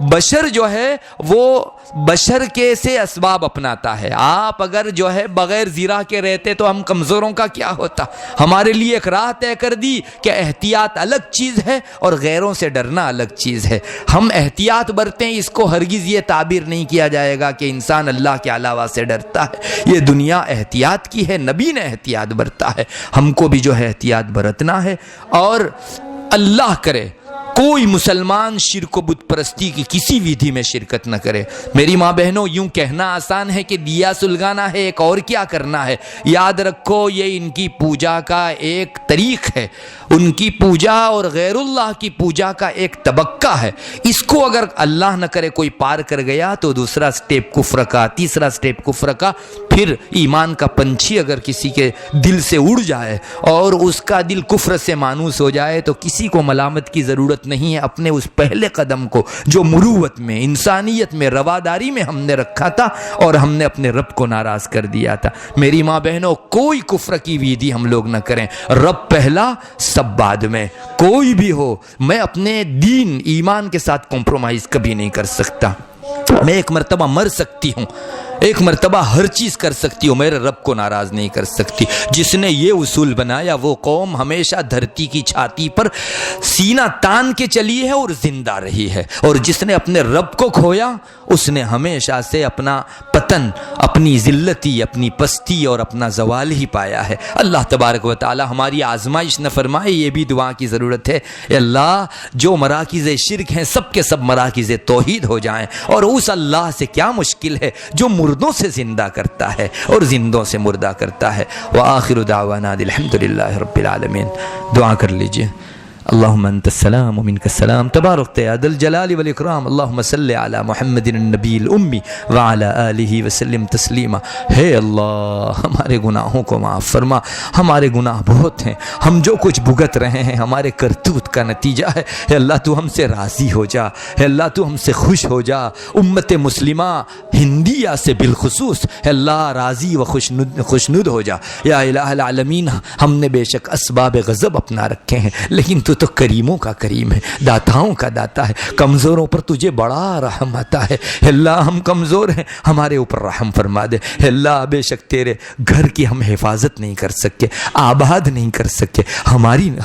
بشر جو ہے وہ بشر کے سے اسباب اپناتا ہے، آپ اگر جو ہے بغیر زیرہ کے رہتے تو ہم کمزوروں کا کیا ہوتا؟ ہمارے لیے ایک راہ طے کر دی کہ احتیاط الگ چیز ہے اور غیروں سے ڈرنا الگ چیز ہے۔ ہم احتیاط برتیں، اس کو ہرگز یہ تعبیر نہیں کیا جائے گا کہ انسان اللہ کے علاوہ سے ڈرتا ہے، یہ دنیا احتیاط کی ہے، نبی نے احتیاط برتا ہے، ہم کو بھی جو ہے احتیاط برتنا ہے، اور اللہ کرے کوئی مسلمان شرک و بت پرستی کی کسی ویدھی میں شرکت نہ کرے۔ میری ماں بہنوں یوں کہنا آسان ہے کہ دیا سلگانا ہے، ایک اور کیا کرنا ہے؟ یاد رکھو یہ ان کی پوجا کا ایک طریق ہے، ان کی پوجا اور غیر اللہ کی پوجا کا ایک طبقہ ہے، اس کو اگر اللہ نہ کرے کوئی پار کر گیا تو دوسرا سٹیپ کفر کا، تیسرا سٹیپ کفر کا، پھر ایمان کا پنچھی اگر کسی کے دل سے اڑ جائے اور اس کا دل کفر سے مانوس ہو جائے تو کسی کو ملامت کی ضرورت نہیں ہے، اپنے اس پہلے قدم کو جو مروت میں، انسانیت میں، رواداری میں ہم نے رکھا تھا اور ہم نے اپنے رب کو ناراض کر دیا تھا۔ میری ماں بہنوں کوئی کفر کی ویدھی ہم لوگ نہ کریں، رب پہلا سب بعد میں، کوئی بھی ہو میں اپنے دین ایمان کے ساتھ کمپرومائز کبھی نہیں کر سکتا۔ میں ایک مرتبہ مر سکتی ہوں، ایک مرتبہ ہر چیز کر سکتی ہوں، میرے رب کو ناراض نہیں کر سکتی۔ جس نے یہ اصول بنایا وہ قوم ہمیشہ دھرتی کی چھاتی پر سینہ تان کے چلی ہے اور زندہ رہی ہے، اور جس نے اپنے رب کو کھویا اس نے ہمیشہ سے اپنا پتن، اپنی ذلتی، اپنی پستی اور اپنا زوال ہی پایا ہے۔ اللہ تبارک و تعالی ہماری آزمائش نہ فرمائے، یہ بھی دعا کی ضرورت ہے۔ اے اللہ جو مراکز شرک ہیں سب کے سب مراکز توحید ہو جائیں، اور اس اللہ سے کیا مشکل ہے جو مردوں سے زندہ کرتا ہے اور زندوں سے مردہ کرتا ہے۔ وآخر دعوانا الحمدللہ رب العالمین۔ دعا کر لیجئے۔ اللہم انت السلام ومنک السلام تبارک یا ذا الجلال والاکرام، اللہم صلی علی محمد النبی الامی وعلی آلہ وسلم تسلیما۔ ہے اللہ ہمارے گناہوں کو معاف فرما، ہمارے گناہ بہت ہیں، ہم جو کچھ بھگت رہے ہیں ہمارے کرتوت کا نتیجہ ہے۔ ہے اللہ تو ہم سے راضی ہو جا، ہے اللہ تو ہم سے خوش ہو جا، امت مسلمہ ہندیہ سے بالخصوص ہے اللہ راضی و خوشنود ہو جا۔ یا الہ العالمین ہم نے بے شک اسباب غضب اپنا رکھے ہیں، لیکن تو تو کریموں کا کریم ہے، داتاؤں کا داتا ہے، کمزوروں پر تجھے بڑا رحم آتا ہے۔ اللہ ہم کمزور ہیں، ہمارے اوپر رحم فرما دے۔ اللہ بے شک تیرے گھر کی ہم حفاظت نہیں کر سکے، آباد نہیں کر سکے،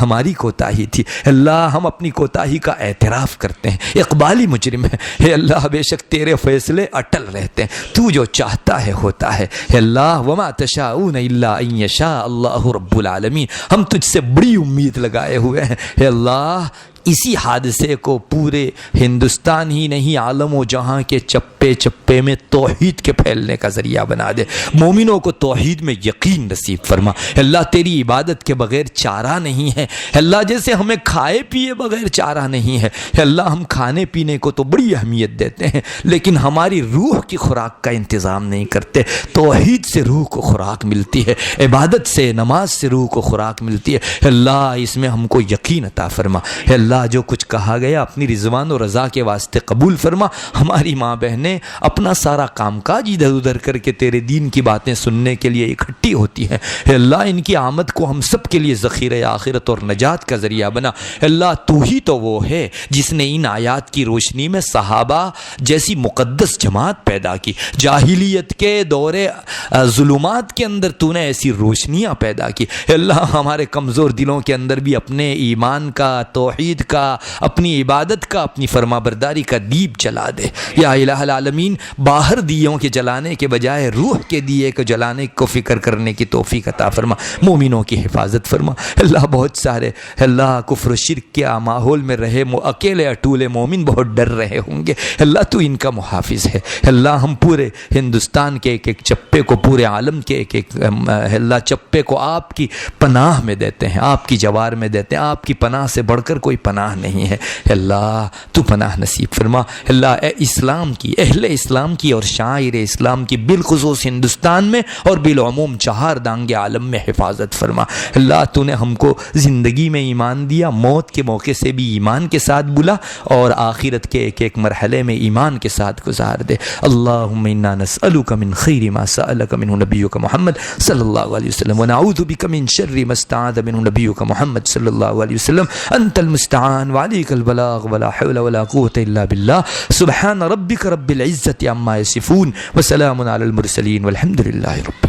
ہماری کوتاہی تھی۔ اللہ ہم اپنی کوتاہی کا اعتراف کرتے ہیں، اقبالی مجرم ہے۔ اے اللہ بے شک تیرے فیصلے اٹل رہتے ہیں، تو جو چاہتا ہے ہوتا ہے۔ اے اللہ وما تشاءون الا ان یشاء اللہ رب العالمین، ہم تجھ سے بڑی امید لگائے ہوئے ہیں۔ اے اللہ اسی حادثے کو پورے ہندوستان ہی نہیں عالم و جہاں کے چپے چپے میں توحید کے پھیلنے کا ذریعہ بنا دے، مومنوں کو توحید میں یقین نصیب فرما۔ اللہ تیری عبادت کے بغیر چارہ نہیں ہے، اللہ جیسے ہمیں کھائے پیے بغیر چارہ نہیں ہے۔ اللہ ہم کھانے پینے کو تو بڑی اہمیت دیتے ہیں لیکن ہماری روح کی خوراک کا انتظام نہیں کرتے۔ توحید سے روح کو خوراک ملتی ہے، عبادت سے نماز سے روح کو خوراک ملتی ہے۔ اللہ اس میں ہم کو یقین عطا فرما۔ اللہ جو کچھ کہا گیا اپنی رضوان و رضا کے واسطے قبول فرما۔ ہماری ماں بہنیں اپنا سارا کام کاج ادھر ادھر کر کے تیرے دین کی باتیں سننے کے لیے اکٹھی ہوتی ہیں۔ اے اللہ ان کی آمد کو ہم سب کے لیے ذخیرہ آخرت اور نجات کا ذریعہ بنا۔ اللہ تو ہی تو وہ ہے جس نے ان آیات کی روشنی میں صحابہ جیسی مقدس جماعت پیدا کی، جاہلیت کے دور ظلمات کے اندر تو نے ایسی روشنیاں پیدا کی۔ اے اللہ ہمارے کمزور دلوں کے اندر بھی اپنے ایمان کا، توحید کا، اپنی عبادت کا، اپنی فرما برداری کا دیپ جلا دے۔ یا الہ العالمین باہر دیوں کے جلانے کے بجائے روح کے دیے کو جلانے کو فکر کرنے کی توفیق عطا فرما، مومنوں کی حفاظت فرما۔ اللہ بہت سارے اللہ کفر و شرک کے ماحول میں رہے اکیلے اٹولے مومن بہت ڈر رہے ہوں گے، اللہ تو ان کا محافظ ہے۔ اللہ ہم پورے ہندوستان کے ایک ایک چپے کو، پورے عالم کے ایک ایک اللہ چپے کو آپ کی پناہ میں دیتے ہیں، آپ کی جوار میں دیتے ہیں۔ آپ کی پناہ سے بڑھ کر کوئی پناہ نہیں ہے۔ اللہ تو پناہ نصیب فرما۔ اللہ اے اسلام کی، اہل اسلام کی اور شاعر اسلام کی بالخصوص ہندوستان میں اور بالعموم چہار دانگ عالم میں حفاظت فرما۔ اللہ تو نے ہم کو زندگی میں ایمان دیا، موت کے موقع سے بھی ایمان کے ساتھ بلا اور آخرت کے ایک ایک مرحلے میں ایمان کے ساتھ گزار دے۔ اللہم انا نسألک من خیر ما سألک منہ نبیک محمد صلی اللہ علیہ وسلم ونعوذ بک من شر ما استعاذ منہ نبیک محمد صلی اللہ علیہ وسلم۔ انت المستعان وعلیک البلاغ ولا حول ولا قوة الا باللہ۔ سبحان ربک رب العزة عما یصفون وسلام علی المرسلین والحمد للہ رب